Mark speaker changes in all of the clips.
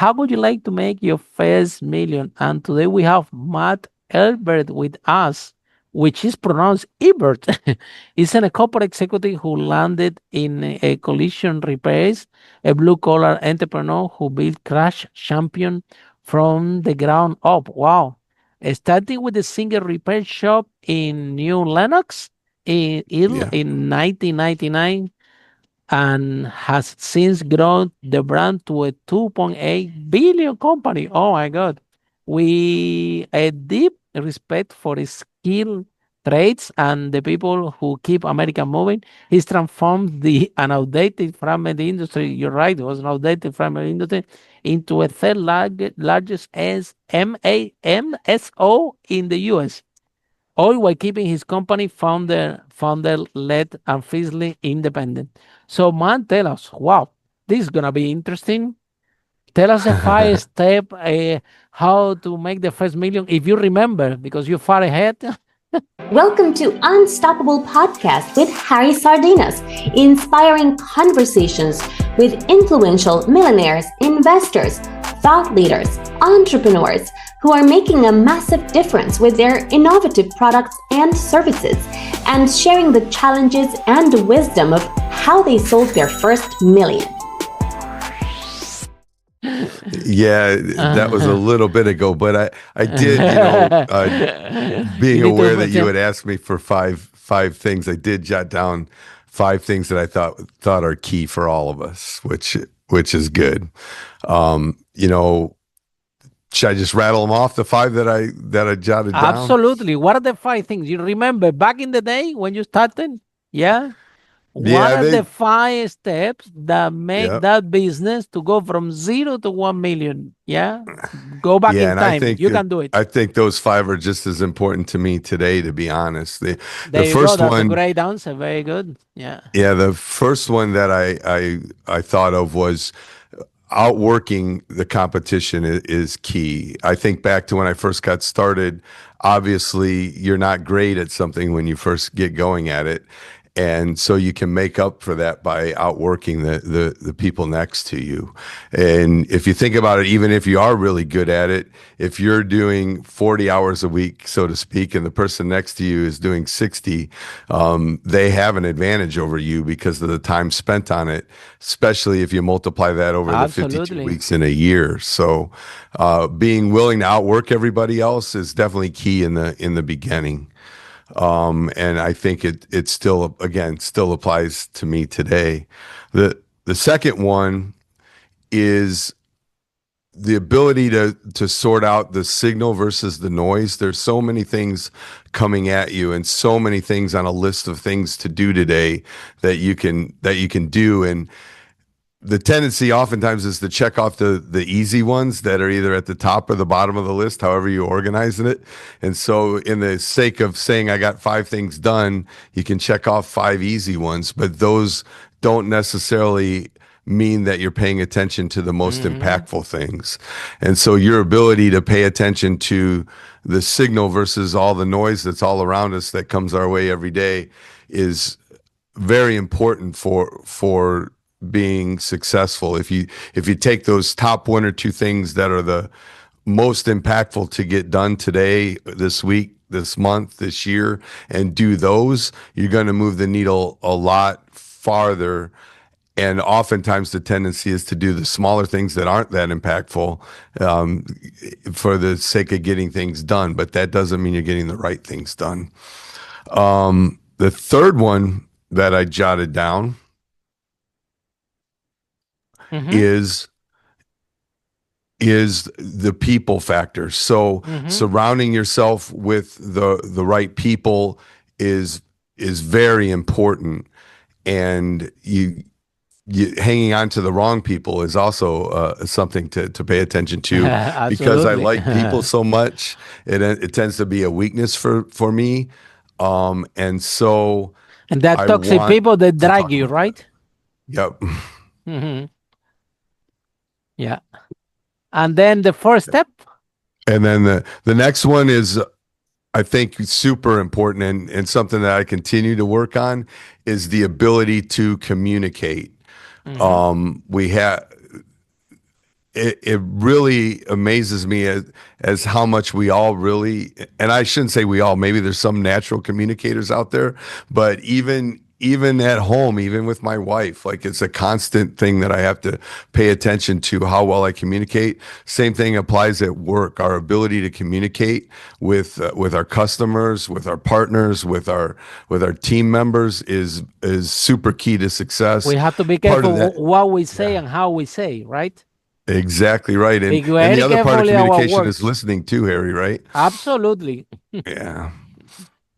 Speaker 1: how would you like to make your first million? And today we have Matt Elbert with us, which is pronounced Ebert. He's a corporate executive who landed in a collision repairs, a blue collar entrepreneur who built Crash Champion from the ground up. Wow. Starting with a single repair shop in New Lenox
Speaker 2: Yeah.
Speaker 1: in 1999 and has since grown the brand to a 2.8 billion company. Oh my God. We a deep respect for his skill traits and the people who keep America moving. He's transformed the an outdated fragment industry. You're right, it was an outdated fragment industry into a largest MAMSO in the US, all while keeping his company founder led and fiercely independent. So man, tell us, wow, this is gonna be interesting. Tell us a five step how to make the first million, if you remember, because you're far ahead.
Speaker 3: Welcome to Unstoppable Podcast with Harry Sardinas, inspiring conversations with influential millionaires, investors, thought leaders, entrepreneurs who are making a massive difference with their innovative products and services, and sharing the challenges and wisdom of how they sold their first million.
Speaker 2: Yeah, that was a little bit ago, but I did, being
Speaker 1: You need
Speaker 2: aware
Speaker 1: to
Speaker 2: that you
Speaker 1: mention.
Speaker 2: had asked me for five things, I did jot down five things that I thought are key for all of us, which is good. Um, you know, should I just rattle them off, the five that I jotted down?
Speaker 1: Absolutely. What are the five things you remember back in the day when you started? Yeah. What
Speaker 2: Yeah,
Speaker 1: are the five steps that make
Speaker 2: yeah,
Speaker 1: that business to go from 0 to 1 million? Yeah. Go back
Speaker 2: yeah,
Speaker 1: in
Speaker 2: and I
Speaker 1: time.
Speaker 2: think
Speaker 1: You can do it.
Speaker 2: those five are just as important to me today, to be honest. The
Speaker 1: There you go.
Speaker 2: first
Speaker 1: That's a
Speaker 2: one,
Speaker 1: great answer. Very good. Yeah.
Speaker 2: yeah, the first one that I thought of was outworking the competition is key. I think back to when I first got started. Obviously, you're not great at something when you first get going at it. And so you can make up for that by outworking the people next to you. And if you think about it, even if you are really good at it, if you're doing 40 hours a week, so to speak, and the person next to you is doing 60, they have an advantage over you because of the time spent on it, especially if you multiply that over the 52
Speaker 1: Absolutely.
Speaker 2: weeks in a year. So being willing to outwork everybody else is definitely key in the beginning. And I think it still, again, still applies to me today. The second one is the ability to sort out the signal versus the noise. There's so many things coming at you and so many things on a list of things to do today that you can do. And the tendency oftentimes is to check off the easy ones that are either at the top or the bottom of the list, however you organize it. And so in the sake of saying I got five things done, you can check off five easy ones, but those don't necessarily mean that you're paying attention to the most impactful things. And so your ability to pay attention to the signal versus all the noise that's all around us that comes our way every day is very important for being successful. If you take those top one or two things that are the most impactful to get done today, this week, this month, this year, and do those, you're going to move the needle a lot farther. And oftentimes the tendency is to do the smaller things that aren't that impactful for the sake of getting things done. But that doesn't mean you're getting the right things done. The third one that I jotted down
Speaker 1: Mm-hmm.
Speaker 2: is the people factor. So
Speaker 1: Mm-hmm.
Speaker 2: surrounding yourself with the right people is very important, and you hanging on to the wrong people is also something to pay attention to, because I
Speaker 1: Absolutely.
Speaker 2: like people so much. It tends to be a weakness for me, and so
Speaker 1: And that
Speaker 2: I
Speaker 1: toxic
Speaker 2: want
Speaker 1: people that
Speaker 2: to
Speaker 1: drag
Speaker 2: talk
Speaker 1: you,
Speaker 2: about that.
Speaker 1: right?
Speaker 2: Yep.
Speaker 1: Mm-hmm. Yeah. And then the first step.
Speaker 2: And then the next one is, I think, super important, and something that I continue to work on, is the ability to communicate.
Speaker 1: Mm-hmm.
Speaker 2: We have it really amazes me as how much we all really, and I shouldn't say we all, maybe there's some natural communicators out there, but even at home, even with my wife, like it's a constant thing that I have to pay attention to how well I communicate. Same thing applies at work. Our ability to communicate with our customers, with our partners, with our team members is super key to success.
Speaker 1: We have to be
Speaker 2: Part of
Speaker 1: careful
Speaker 2: that,
Speaker 1: what we say
Speaker 2: yeah.
Speaker 1: and how we say, right?
Speaker 2: Exactly right.
Speaker 1: Be
Speaker 2: And the
Speaker 1: very
Speaker 2: other part of
Speaker 1: careful our
Speaker 2: communication is
Speaker 1: words.
Speaker 2: listening too, Harry, right?
Speaker 1: Absolutely.
Speaker 2: Yeah.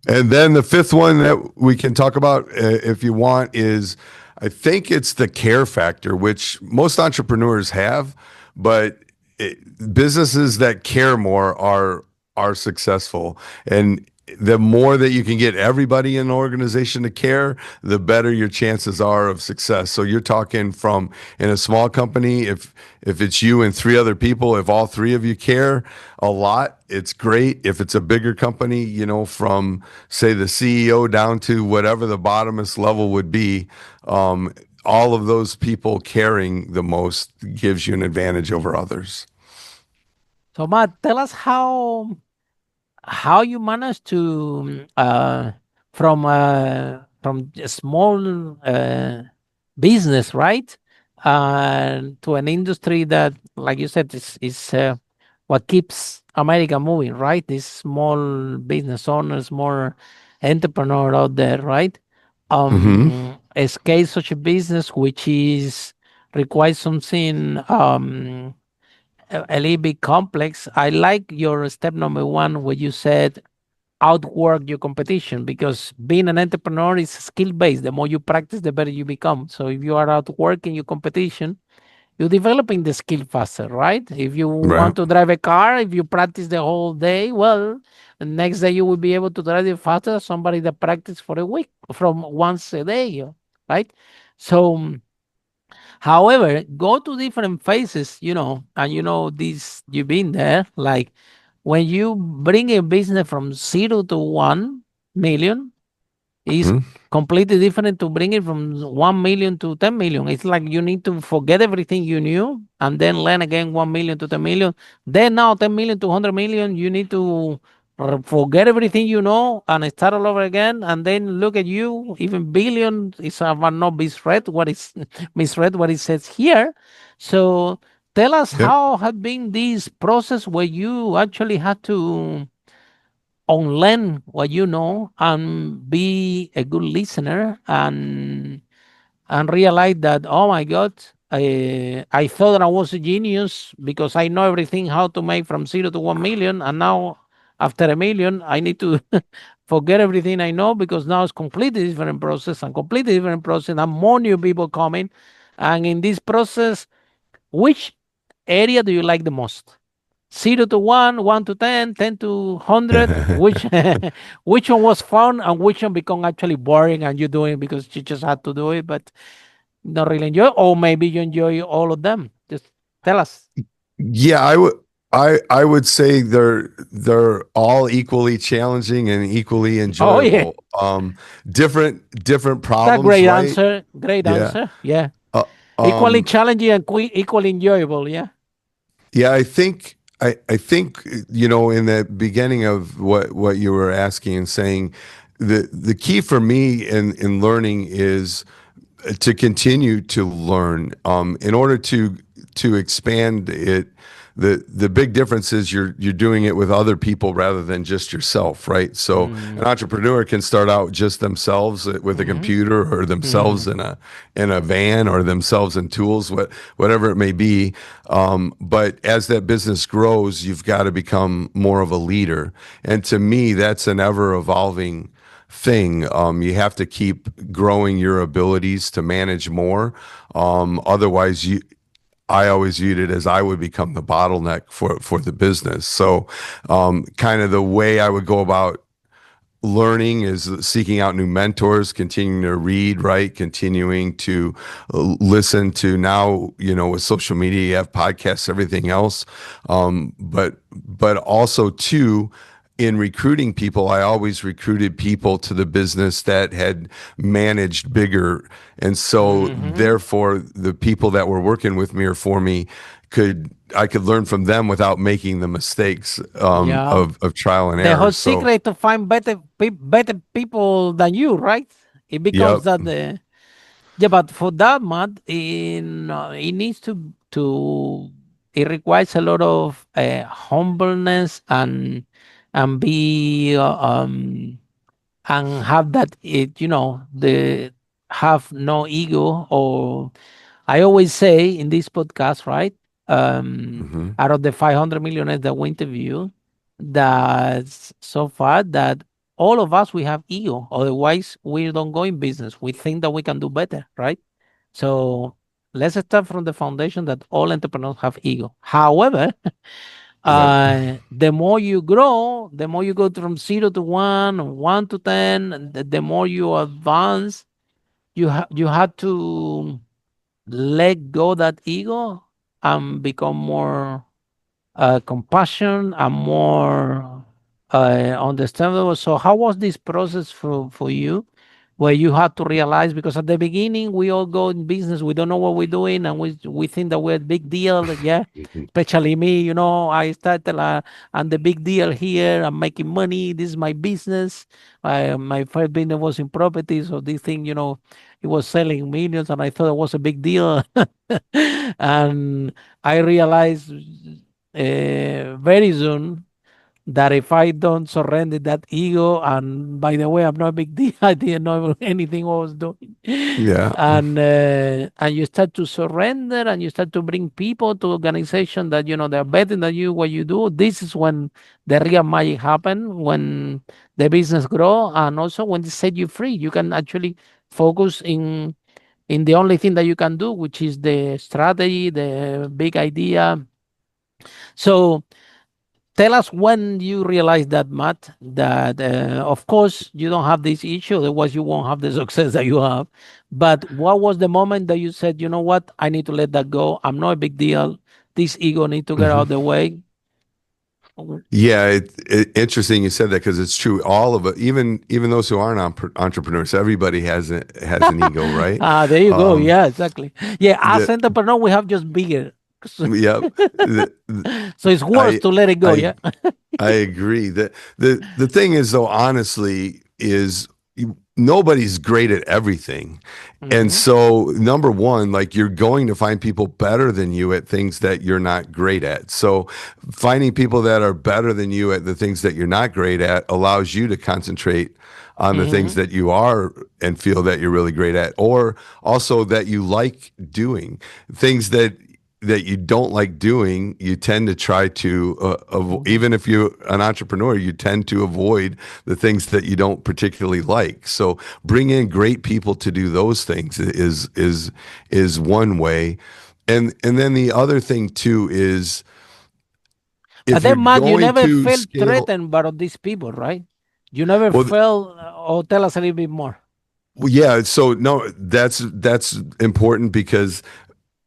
Speaker 2: And then the fifth one that we can talk about, if you want, is I think it's the care factor, which most entrepreneurs have, but businesses that care more are successful. And the more that you can get everybody in the organization to care, the better your chances are of success. So you're talking from in a small company, if it's you and three other people, if all three of you care a lot, it's great. If it's a bigger company, from say the CEO down to whatever the bottomest level would be, all of those people caring the most gives you an advantage over others.
Speaker 1: So, Matt, tell us how you manage to from a small business, right, to an industry that, like you said, is what keeps America moving, right? These small business owners, more entrepreneur out there, right?
Speaker 2: Hmm.
Speaker 1: Scale such a business which is requires something a little bit complex. I like your step number one where you said outwork your competition, because being an entrepreneur is skill based. The more you practice, the better you become. So if you are outworking your competition, you're developing the skill faster, right? If you want
Speaker 2: Right.
Speaker 1: to drive a car, if you practice the whole day, well, the next day you will be able to drive it faster than somebody that practice for a week from once a day, right? So however, go to different phases, and this, you've been there. Like when you bring a business from 0 to 1 million, is
Speaker 2: Hmm.
Speaker 1: completely different to bring it from 1 million to 10 million. It's like you need to forget everything you knew and then learn again 1 million to 10 million. Then now 10 million to 100 million, you need to forget everything you know and start all over again. And then look at you, even billion is not misread what is misread what it says here. So tell us
Speaker 2: Yep.
Speaker 1: how had been this process where you actually had to unlearn what you know and be a good listener and realize that, oh my god, I thought that I was a genius because I know everything how to make from 0 to 1 million, and now after a million I need to forget everything I know because now it's completely different process and completely different process and more new people coming. And in this process, which area do you like the most? 0 to 1, 1 to 10, 10 to 100. Which which one was fun and which one become actually boring and you doing because you just had to do it, but not really enjoy, or maybe you enjoy all of them? Just tell us.
Speaker 2: Yeah, I would say they're all equally challenging and equally
Speaker 1: Oh yeah,
Speaker 2: enjoyable. Different
Speaker 1: that
Speaker 2: problems,
Speaker 1: great
Speaker 2: right?
Speaker 1: answer. Great
Speaker 2: Yeah.
Speaker 1: answer. Yeah,
Speaker 2: Uh,
Speaker 1: equally
Speaker 2: um,
Speaker 1: challenging and equally enjoyable. Yeah.
Speaker 2: yeah, I think in the beginning of what you were asking and saying, the key for me in learning is to continue to learn. In order to expand it, the big difference is you're doing it with other people rather than just yourself, right? So an
Speaker 1: Mm,
Speaker 2: entrepreneur can start out just themselves with a
Speaker 1: mhm,
Speaker 2: computer, or themselves
Speaker 1: mhm.
Speaker 2: in a van, or themselves in tools, whatever it may be. But as that business grows, you've got to become more of a leader. And to me, that's an ever evolving thing. You have to keep growing your abilities to manage more. Otherwise, I always viewed it as I would become the bottleneck for the business. So, kind of the way I would go about learning is seeking out new mentors, continuing to read, right? Continuing to listen to, now, with social media, you have podcasts, everything else. But also too, in recruiting people, I always recruited people to the business that had managed bigger. And so
Speaker 1: Mhm.
Speaker 2: therefore the people that were working with me or for me could learn from them without making the mistakes
Speaker 1: Yeah.
Speaker 2: of trial and
Speaker 1: The
Speaker 2: error.
Speaker 1: whole
Speaker 2: So,
Speaker 1: secret to find better people than you, right? It becomes
Speaker 2: yep.
Speaker 1: that yeah, but for that, Matt, it needs to it requires a lot of humbleness and be and have that the have no ego. Or I always say in this podcast, right?
Speaker 2: Hmm.
Speaker 1: Out of the 500 millionaires that we interview, that so far that all of us we have ego. Otherwise, we don't go in business. We think that we can do better, right? So let's start from the foundation that all entrepreneurs have ego. However,
Speaker 2: Yep.
Speaker 1: the more you grow, the more you go from 0 to 1, 1 to 10, and the more you advance, you have to let go that ego and become more compassion and more understandable. So, how was this process for you, where you had to realize? Because at the beginning, we all go in business, we don't know what we're doing, and we think that we're a big deal. Yeah,
Speaker 2: Mhm.
Speaker 1: especially me. I started, I'm the big deal here. I'm making money. This is my business. My first business was in property, so this thing, it was selling millions, and I thought it was a big deal. And I realized very soon that if I don't surrender that ego, and by the way, I'm not a big deal. I didn't know anything I was doing,
Speaker 2: Yeah.
Speaker 1: and you start to surrender, and you start to bring people to organization that they're better than you. What you do, this is when the real magic happen. When the business grow, and also when they set you free, you can actually focus in the only thing that you can do, which is the strategy, the big idea. So tell us when you realize that, Matt, that of course you don't have this issue, otherwise you won't have the success that you have. But what was the moment that you said, you know what, I need to let that go. I'm not a big deal. This ego need to get out
Speaker 2: Hmm.
Speaker 1: of the way.
Speaker 2: Yeah, interesting you said that because it's true. All of it, even those who aren't entrepreneurs, everybody has an ego, right?
Speaker 1: There you go.
Speaker 2: Um,
Speaker 1: Yeah, exactly. Yeah, as
Speaker 2: the
Speaker 1: entrepreneur, we have just bigger. So
Speaker 2: Yep. The,
Speaker 1: it's worse
Speaker 2: I
Speaker 1: to let it go.
Speaker 2: I
Speaker 1: Yeah.
Speaker 2: I agree. The thing is though, honestly, is nobody's great at everything. And
Speaker 1: Hmm.
Speaker 2: so number one, like you're going to find people better than you at things that you're not great at. So finding people that are better than you at the things that you're not great at allows you to concentrate on the things
Speaker 1: Hmm.
Speaker 2: that you are and feel that you're really great at, or also that you like doing things that you don't like doing. You tend to try to
Speaker 1: Hmm.
Speaker 2: even if you're an entrepreneur, you tend to avoid the things that you don't particularly like. So bring in great people to do those things is one way. And then the other thing too is
Speaker 1: But
Speaker 2: if you're
Speaker 1: then, Matt, you
Speaker 2: going
Speaker 1: never
Speaker 2: to
Speaker 1: felt
Speaker 2: scale.
Speaker 1: threatened by these people, right? You never
Speaker 2: well
Speaker 1: felt, or tell us a little bit more.
Speaker 2: Well, yeah, so no, that's important because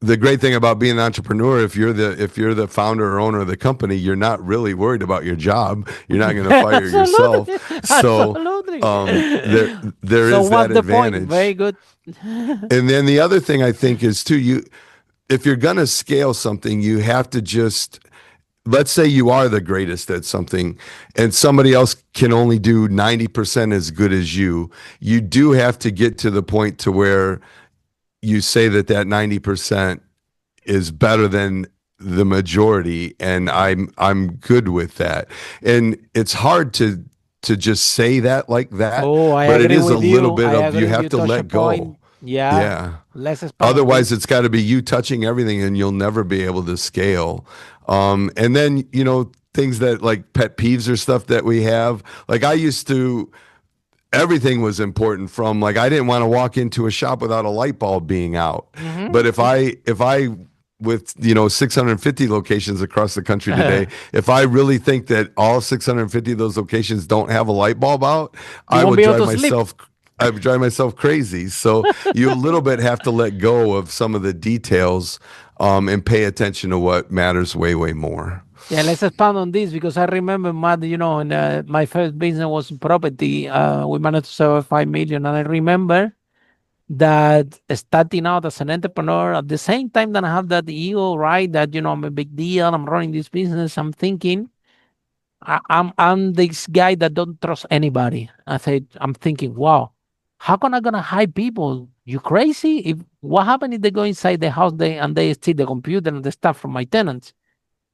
Speaker 2: the great thing about being an entrepreneur, if you're the founder or owner of the company, you're not really worried about your job. You're not going to fire yourself.
Speaker 1: Absolutely.
Speaker 2: So
Speaker 1: Absolutely.
Speaker 2: there
Speaker 1: So,
Speaker 2: is that
Speaker 1: what's the point?
Speaker 2: advantage.
Speaker 1: Very good.
Speaker 2: And then the other thing I think is too, if you're going to scale something, you have to just, let's say you are the greatest at something and somebody else can only do 90% as good as you do have to get to the point to where you say that 90% is better than the majority, and I'm good with that. And it's hard to just say that like that,
Speaker 1: Oh, I
Speaker 2: but it
Speaker 1: agree
Speaker 2: is a
Speaker 1: with
Speaker 2: little
Speaker 1: you. I
Speaker 2: bit of you
Speaker 1: agree.
Speaker 2: have
Speaker 1: You
Speaker 2: to
Speaker 1: touch a
Speaker 2: let go.
Speaker 1: point. Yeah.
Speaker 2: Yeah.
Speaker 1: Let's expand on
Speaker 2: Otherwise,
Speaker 1: this.
Speaker 2: it's got to be you touching everything, and you'll never be able to scale. And then things that like pet peeves or stuff that we have. Like I used to, everything was important. From like I didn't want to walk into a shop without a light bulb being out.
Speaker 1: Hmm.
Speaker 2: But if I with 650 locations across the country today, if I really think that all 650 of those locations don't have a light bulb out,
Speaker 1: You
Speaker 2: I
Speaker 1: won't
Speaker 2: would
Speaker 1: be able
Speaker 2: drive
Speaker 1: to sleep.
Speaker 2: myself I would drive myself crazy. So you a little bit have to let go of some of the details, and pay attention to what matters way more.
Speaker 1: Yeah, let's expand on this because I remember, Matt, in, my first business was property. We managed to sell 5 million. And I remember that starting out as an entrepreneur at the same time that I have that ego, right? That, I'm a big deal. I'm running this business. I'm thinking, I'm this guy that don't trust anybody. I'm thinking, wow, how can I gonna hire people? You crazy? If what happened if they go inside the house and they steal the computer and the stuff from my tenants?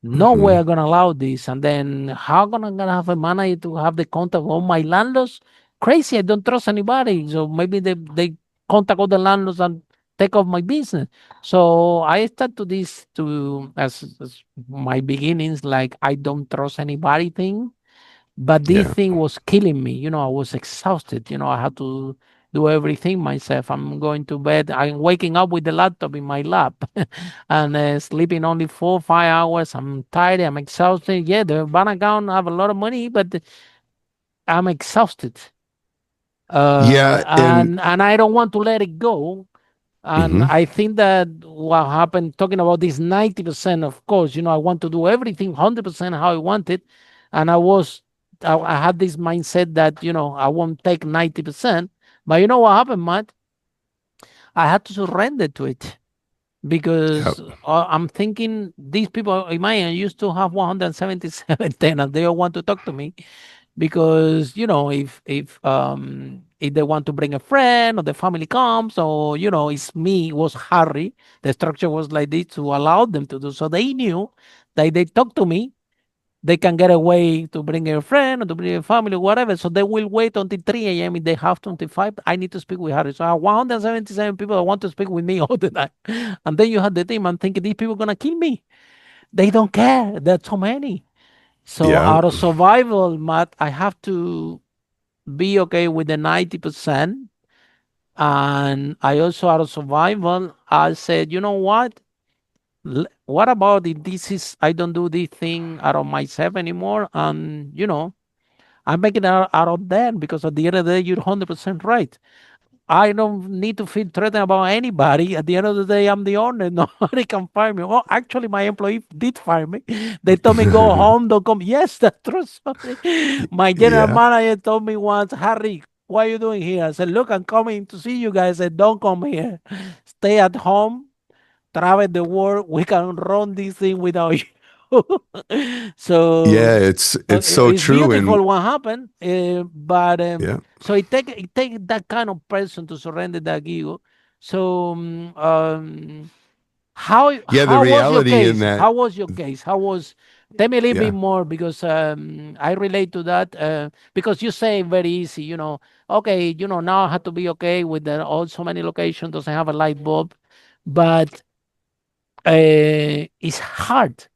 Speaker 1: No way
Speaker 2: Hmm.
Speaker 1: I'm gonna allow this. And then how gonna have a manager to have the contact of all my landlords? Crazy, I don't trust anybody. So maybe they contact all the landlords and take off my business. So I start to this to as my beginnings, like I don't trust anybody thing. But this
Speaker 2: Yeah.
Speaker 1: thing was killing me. I was exhausted. I had to do everything myself. I'm going to bed. I'm waking up with the laptop in my lap and sleeping only 4 5 hours. I'm tired. I'm exhausted. Yeah, the bank account have a lot of money, but I'm exhausted.
Speaker 2: Yeah.
Speaker 1: And I don't want to let it go. And
Speaker 2: Mhm.
Speaker 1: I think that what happened, talking about this 90%, of course, I want to do everything 100% how I want it. And I had this mindset that, I won't take 90%. But you know what happened, Matt? I had to surrender to it
Speaker 2: Yep.
Speaker 1: because I'm thinking these people in my end used to have 177 tenants. They all want to talk to me because if they want to bring a friend or the family comes or it's me, it was Harry. The structure was like this to allow them to do so. They knew that they talk to me, they can get away to bring a friend or to bring a family or whatever. So they will wait until 3 a.m. If they have 25, I need to speak with Harry. So I have 177 people that want to speak with me all the time. And then you have the team. I'm thinking these people are going to kill me. They don't care. There are so many. So
Speaker 2: Yeah.
Speaker 1: out of survival, Matt, I have to be okay with the 90%. And I also, out of survival, I said, you know what? What about if I don't do this thing out of myself anymore? And, I'm making it out of them because at the end of the day, you're 100% right. I don't need to feel threatened about anybody. At the end of the day, I'm the owner. Nobody can fire me. Oh, actually, my employee did fire me. They told me go home, don't come. Yes, that's true. Sorry. My general
Speaker 2: Yeah.
Speaker 1: manager told me once, Harry, what are you doing here? I said, look, I'm coming to see you guys. I said, don't come here. Stay at home, travel the world. We can run this thing without you.
Speaker 2: Yeah.
Speaker 1: so
Speaker 2: It's so
Speaker 1: it's
Speaker 2: true. And
Speaker 1: beautiful what happened, but
Speaker 2: yeah.
Speaker 1: so it take that kind of person to surrender that ego. So how
Speaker 2: Yeah. The
Speaker 1: how was your
Speaker 2: reality in
Speaker 1: case?
Speaker 2: that.
Speaker 1: How was your case? How was? Tell me a little bit
Speaker 2: Yeah.
Speaker 1: more because I relate to that because you say very easy. Okay, now I have to be okay with the all so many locations doesn't have a light bulb, but it's hard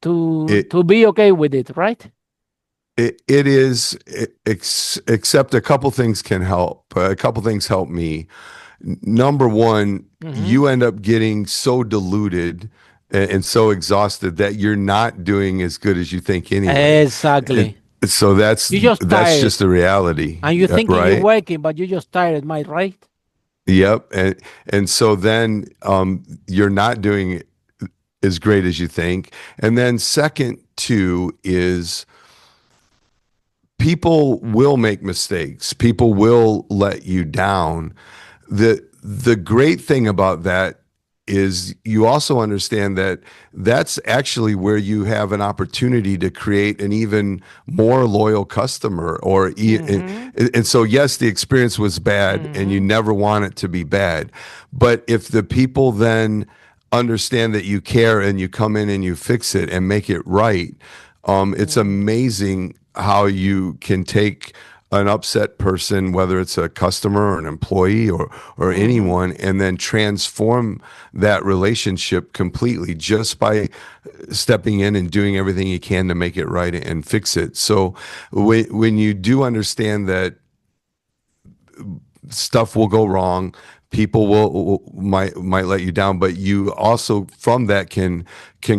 Speaker 1: to
Speaker 2: It,
Speaker 1: to be okay with it, right?
Speaker 2: it is, except a couple things can help. A couple things help me. Number one,
Speaker 1: Mm-hmm.
Speaker 2: you end up getting so diluted and so exhausted that you're not doing as good as you think anyway. And
Speaker 1: Exactly.
Speaker 2: so
Speaker 1: You're just
Speaker 2: that's just
Speaker 1: tired,
Speaker 2: the reality,
Speaker 1: and you're thinking you're
Speaker 2: right?
Speaker 1: working, but you're just tired. Am I right?
Speaker 2: Yep. And so then you're not doing as great as you think. And then second too is people will make mistakes. People will let you down. The great thing about that is you also understand that that's actually where you have an opportunity to create an even more loyal customer
Speaker 1: Mm-hmm.
Speaker 2: and so yes, the experience was bad and you
Speaker 1: Mm-hmm.
Speaker 2: never want it to be bad, but if the people then understand that you care and you come in and you fix it and make it right, it's amazing how you can take an upset person, whether it's a customer or an employee or
Speaker 1: Mm-hmm.
Speaker 2: anyone, and then transform that relationship completely just by stepping in and doing everything you can to make it right and fix it. So when you do understand that stuff will go wrong, people might let you down, but you also from that can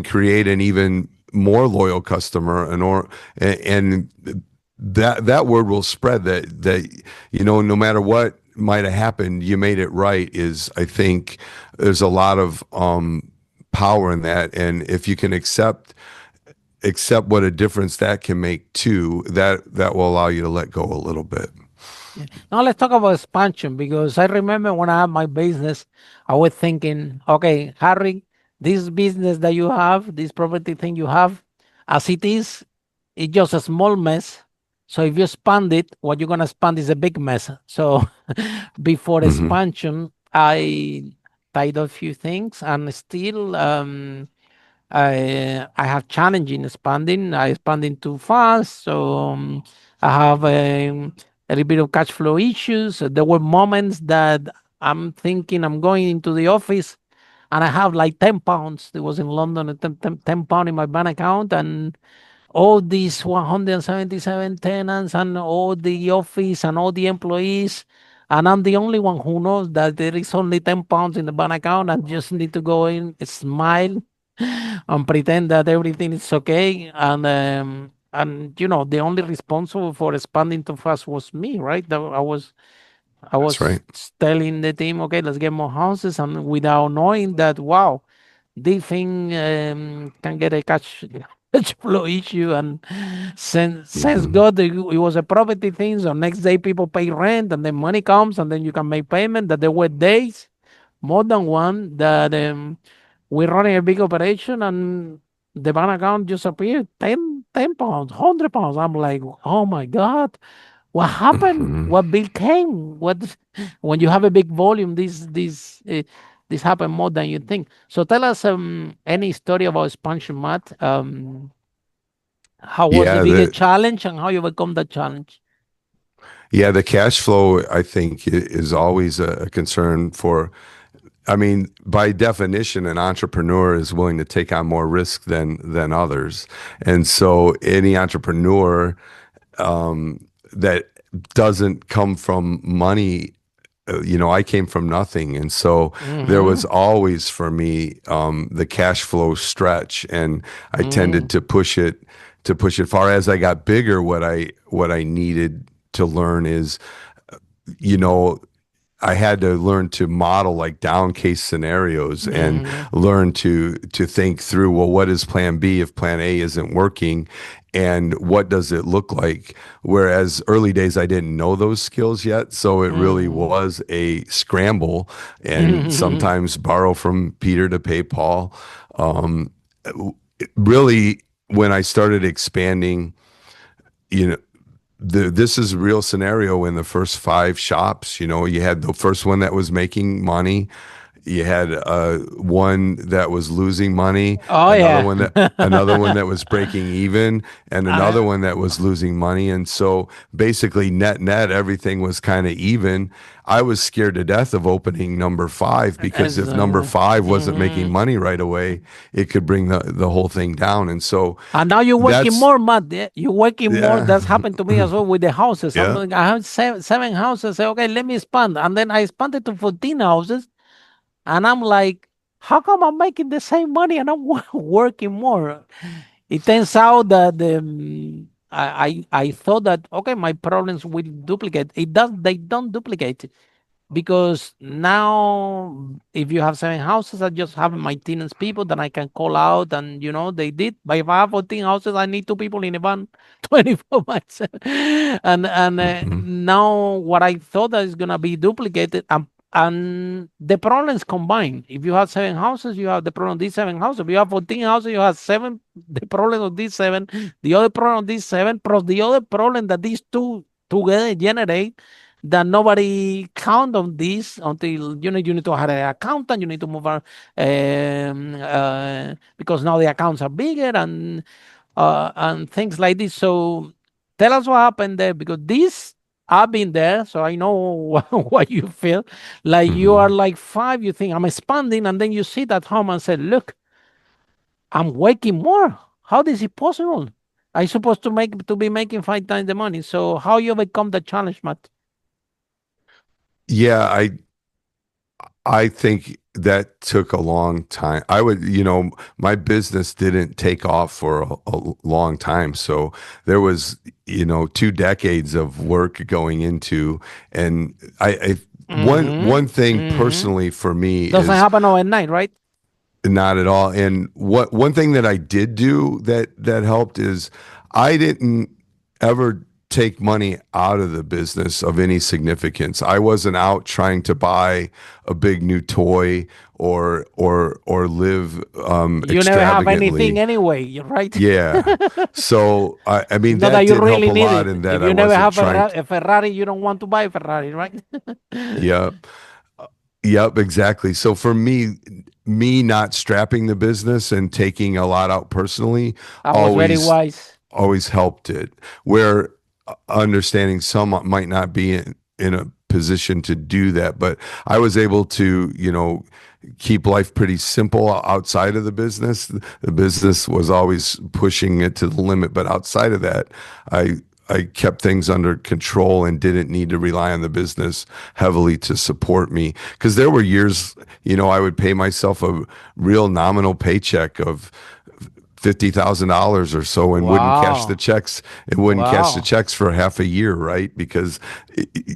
Speaker 2: create an even more loyal customer and that word will spread, that no matter what might have happened, you made it right. Is I think there's a lot of power in that, and if you can accept what a difference that can make too, that will allow you to let go a little bit.
Speaker 1: Now let's talk about expansion because I remember when I had my business, I was thinking, okay, Harry, this business that you have, this property thing you have, as it is, it's just a small mess. So if you expand it, what you're gonna expand is a big mess. So before
Speaker 2: Hmm.
Speaker 1: expansion, I tried a few things and still I have challenge in expanding. I expanding too fast, so I have a little bit of cash flow issues. There were moments that I'm thinking I'm going into the office and I have like 10 pounds. It was in London, 10 pound in my bank account, and all these 177 tenants and all the office and all the employees. And I'm the only one who knows that there is only 10 pounds in the bank account and just need to go in, smile, and pretend that everything is okay. And the only responsible for expanding too fast was me, right? I
Speaker 2: That's
Speaker 1: was
Speaker 2: right.
Speaker 1: telling the team, okay, let's get more houses, and without knowing that, wow, this thing can get a cash flow issue. And since
Speaker 2: Hmm.
Speaker 1: God, it was a property thing. So next day people pay rent, and then money comes, and then you can make payment. That there were days, more than one, that we're running a big operation, and the bank account just appeared 10 pounds, 100 pounds. I'm like, oh my God, what happened?
Speaker 2: Hmm.
Speaker 1: What became? What when you have a big volume? This happen more than you think. So tell us any story about expansion, Matt. How was the
Speaker 2: Yeah,
Speaker 1: biggest challenge and how you overcome that challenge?
Speaker 2: the cash flow I think is always a concern for. I mean, by definition, an entrepreneur is willing to take on more risk than others, and so any entrepreneur that doesn't come from money. I came from nothing, and so there was
Speaker 1: Mm-hmm.
Speaker 2: always for me the cash flow stretch, and I tended
Speaker 1: Mm-hmm.
Speaker 2: to push it far. As I got bigger, what I needed to learn is, you know, I had to learn to model like down case scenarios and
Speaker 1: Mm-hmm.
Speaker 2: learn to think through, well, what is plan B if plan A isn't working, and what does it look like? Whereas early days I didn't know those skills yet, so it really was a scramble, and
Speaker 1: Mm-hmm.
Speaker 2: sometimes borrow from Peter to pay Paul. Um, Really, when I started expanding, you know, this is a real scenario in the first five shops. You had the first one that was making money. You had one that was losing money,
Speaker 1: Oh
Speaker 2: another
Speaker 1: yeah.
Speaker 2: one that was breaking even, and another
Speaker 1: I,
Speaker 2: one that was losing money. And so basically net everything was kind of even. I was scared to death of opening number five, because if number five wasn't making
Speaker 1: mhm.
Speaker 2: money right away, it could bring the whole thing down. And so
Speaker 1: And now you're working
Speaker 2: that's
Speaker 1: more, Matt. Yeah, you're working more.
Speaker 2: yeah.
Speaker 1: That's happened to me as well with the houses. I'm
Speaker 2: Yeah.
Speaker 1: like, I have seven houses. Say, okay, let me expand. And then I expanded to 14 houses. And I'm like, how come I'm making the same money and I'm working more? It turns out that I thought that, okay, my problems will duplicate. They don't duplicate, because now if you have seven houses, I just have my tenants people that I can call out, and they did. But if I have 14 houses, I need two people in a van 24 by 7. And
Speaker 2: Hmm.
Speaker 1: now what I thought that is gonna be duplicated, and the problems combined. If you have seven houses, you have the problem of these seven houses. If you have 14 houses, you have seven, the problem of these seven, the other problem of these seven, plus the other problem that these two together generate, that nobody count on this until you need to hire an accountant, you need to move on, because now the accounts are bigger, and things like this. So tell us what happened there, because this I've been there, so I know what you feel. Like you are
Speaker 2: Hmm.
Speaker 1: like five, you think I'm expanding, and then you sit at home and say, look, I'm working more. How is it possible? I supposed to be making five times the money. So how you overcome the challenge, Matt?
Speaker 2: Yeah, I think that took a long time. My business didn't take off for a long time. So there was, 2 decades of work going into, and one
Speaker 1: Mm-hmm.
Speaker 2: thing
Speaker 1: Mm-hmm.
Speaker 2: personally for me
Speaker 1: Doesn't
Speaker 2: is
Speaker 1: happen overnight, right?
Speaker 2: not at all. And one thing that I did do that helped is I didn't ever take money out of the business of any significance. I wasn't out trying to buy a big new toy or live
Speaker 1: You never have anything
Speaker 2: extravagantly.
Speaker 1: anyway, you're right?
Speaker 2: Yeah. So I
Speaker 1: It's
Speaker 2: mean
Speaker 1: not that
Speaker 2: that
Speaker 1: you
Speaker 2: did help
Speaker 1: really
Speaker 2: a
Speaker 1: need
Speaker 2: lot
Speaker 1: it.
Speaker 2: in
Speaker 1: If
Speaker 2: that I
Speaker 1: you never
Speaker 2: wasn't
Speaker 1: have
Speaker 2: trying.
Speaker 1: a Ferrari, you don't want to buy a Ferrari, right?
Speaker 2: Yep. Yep, exactly. So for me not strapping the business and taking a lot out personally
Speaker 1: I was very
Speaker 2: always
Speaker 1: wise.
Speaker 2: always helped it. Where understanding some might not be in a position to do that, but I was able to, keep life pretty simple outside of the business. The business was always pushing it to the limit, but outside of that, I kept things under control and didn't need to rely on the business heavily to support me. Because there were years, I would pay myself a real nominal paycheck of $50,000 or so and wouldn't cash the
Speaker 1: Wow.
Speaker 2: checks. It wouldn't cash the
Speaker 1: Wow.
Speaker 2: checks for half a year, right? Because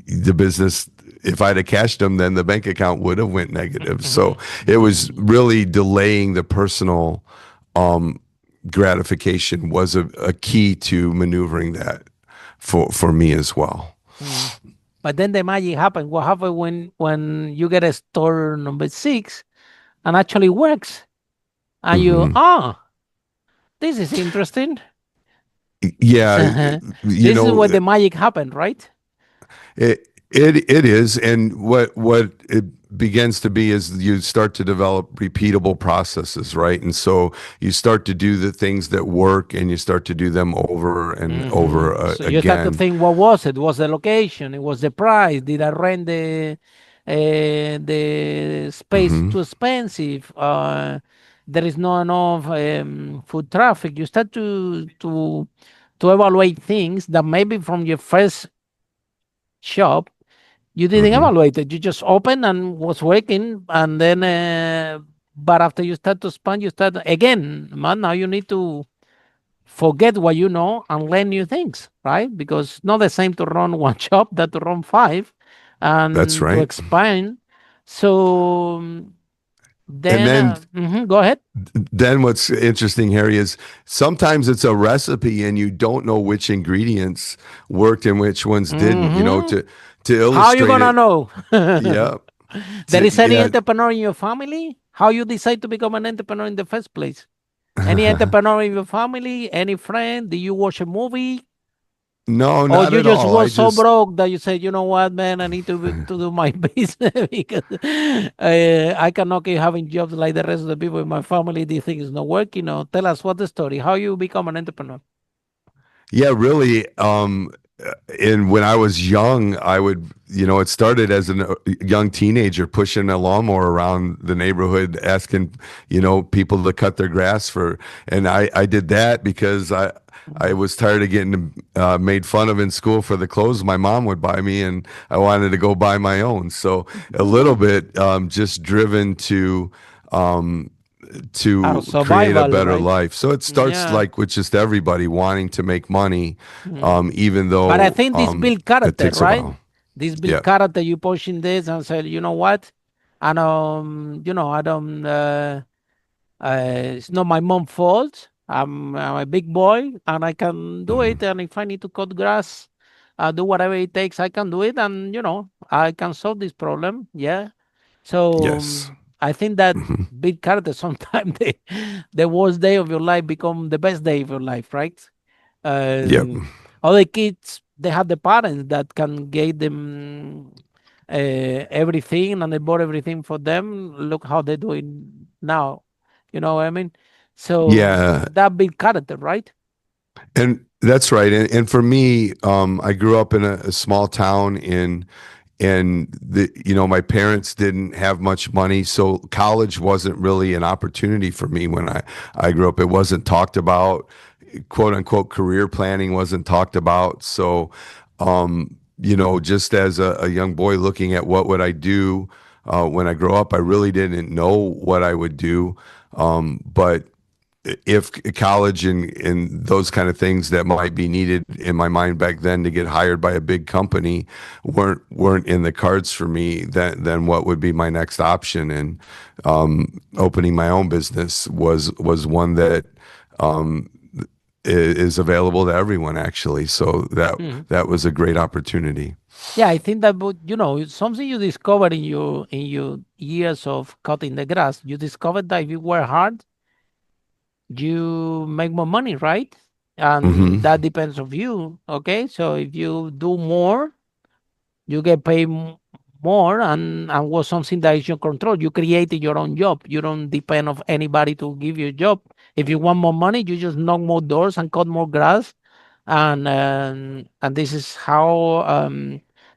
Speaker 2: the business, if I'd have cashed them, then the bank account would have went negative. So it was really delaying the personal gratification was a key to maneuvering that for me as well.
Speaker 1: Mm. But then the magic happened. What happened when you get a store number 6 and actually works, and you
Speaker 2: Hmm.
Speaker 1: this is interesting.
Speaker 2: Yeah, you
Speaker 1: This is
Speaker 2: know,
Speaker 1: where the magic happened, right?
Speaker 2: it is, and what it begins to be is you start to develop repeatable processes, right? And so you start to do the things that work, and you start to do them over and over
Speaker 1: So you start to
Speaker 2: again.
Speaker 1: think, what was it? Was the location? It was the price? Did I rent the space
Speaker 2: Hmm.
Speaker 1: too expensive? There is not enough foot traffic. You start to evaluate things that maybe from your first shop you didn't
Speaker 2: Hmm.
Speaker 1: evaluate it. You just opened and was working, and then but after you start to expand, you start again, man. Now you need to forget what you know and learn new things, right? Because it's not the same to run one shop that to run 5
Speaker 2: That's
Speaker 1: and to
Speaker 2: right.
Speaker 1: expand. So
Speaker 2: And
Speaker 1: then,
Speaker 2: then
Speaker 1: go ahead.
Speaker 2: what's interesting, Harry, is sometimes it's a recipe and you don't know which ingredients worked and which ones didn't.
Speaker 1: hmm
Speaker 2: To
Speaker 1: How you
Speaker 2: illustrate
Speaker 1: gonna
Speaker 2: it.
Speaker 1: know?
Speaker 2: Yeah.
Speaker 1: There is any
Speaker 2: Yeah.
Speaker 1: entrepreneur in your family? How you decide to become an entrepreneur in the first place? Any entrepreneur in your family? Any friend? Did you watch a movie?
Speaker 2: No,
Speaker 1: Or
Speaker 2: not
Speaker 1: you
Speaker 2: at
Speaker 1: just
Speaker 2: all. I
Speaker 1: was so
Speaker 2: just
Speaker 1: broke that you said, you know what, man, I need to do my business because I cannot keep having jobs like the rest of the people in my family. These things not working. Or tell us what the story, how you become an entrepreneur.
Speaker 2: Yeah, really. And when I was young, I would, it started as a young teenager pushing a lawnmower around the neighborhood, asking, people to cut their grass and I did that because I was tired of getting made fun of in school for the clothes my mom would buy me, and I wanted to go buy my own. So a little bit just driven um,
Speaker 1: Out of
Speaker 2: to create a
Speaker 1: survival,
Speaker 2: better
Speaker 1: right?
Speaker 2: life. So it starts
Speaker 1: Yeah.
Speaker 2: like with just everybody wanting to make money,
Speaker 1: Mm.
Speaker 2: even
Speaker 1: But I
Speaker 2: though
Speaker 1: think this build
Speaker 2: it
Speaker 1: character,
Speaker 2: takes a
Speaker 1: right?
Speaker 2: while.
Speaker 1: This build
Speaker 2: Yeah.
Speaker 1: character, you pushing this and say, you know what? And I don't it's not my mom's fault. I'm a big boy and I can do
Speaker 2: Mhm.
Speaker 1: it. And if I need to cut grass, do whatever it takes, I can do it. And, I can solve this problem. Yeah. So
Speaker 2: Yes.
Speaker 1: I think that
Speaker 2: Hmm.
Speaker 1: big character sometimes the worst day of your life become the best day of your life, right?
Speaker 2: Yep.
Speaker 1: Um, Other kids, they have the parents that can give them everything and they bought everything for them. Look how they're doing now. You know what I mean? So
Speaker 2: Yeah.
Speaker 1: that big character, right?
Speaker 2: And that's right. And for me, I grew up in a small town and my parents didn't have much money, so college wasn't really an opportunity for me when I grew up. It wasn't talked about. Quote unquote career planning wasn't talked about. So, just as a young boy looking at what would I do when I grow up, I really didn't know what I would do. But if college and those kind of things that might be needed in my mind back then to get hired by a big company weren't in the cards for me, then what would be my next option? And opening my own business was one that is available to everyone actually. So
Speaker 1: Mhm.
Speaker 2: that was a great opportunity.
Speaker 1: Yeah, I think that would, it's something you discover in your years of cutting the grass. You discovered that if you work hard, you make more money, right? And
Speaker 2: Hmm.
Speaker 1: that depends on you. Okay, so if you do more, you get paid more, and was something that is your control. You created your own job. You don't depend on anybody to give you a job. If you want more money, you just knock more doors and cut more grass, and this is how.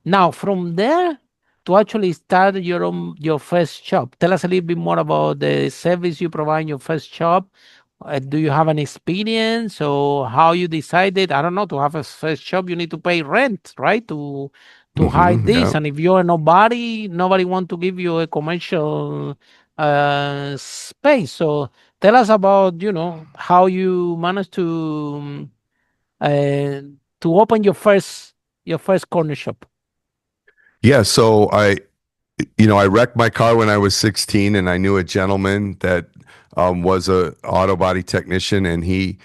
Speaker 1: Now from there to actually start your first shop. Tell us a little bit more about the service you provide in your first shop. Do you have an experience or how you decided? I don't know. To have a first shop, you need to pay rent, right? To hide
Speaker 2: Hmm.
Speaker 1: this,
Speaker 2: Yeah.
Speaker 1: and if you're nobody want to give you a commercial space. So tell us about how you managed uh, to open your first corner shop.
Speaker 2: Yeah. So I wrecked my car when I was 16, and I knew a gentleman that was a auto body technician, and he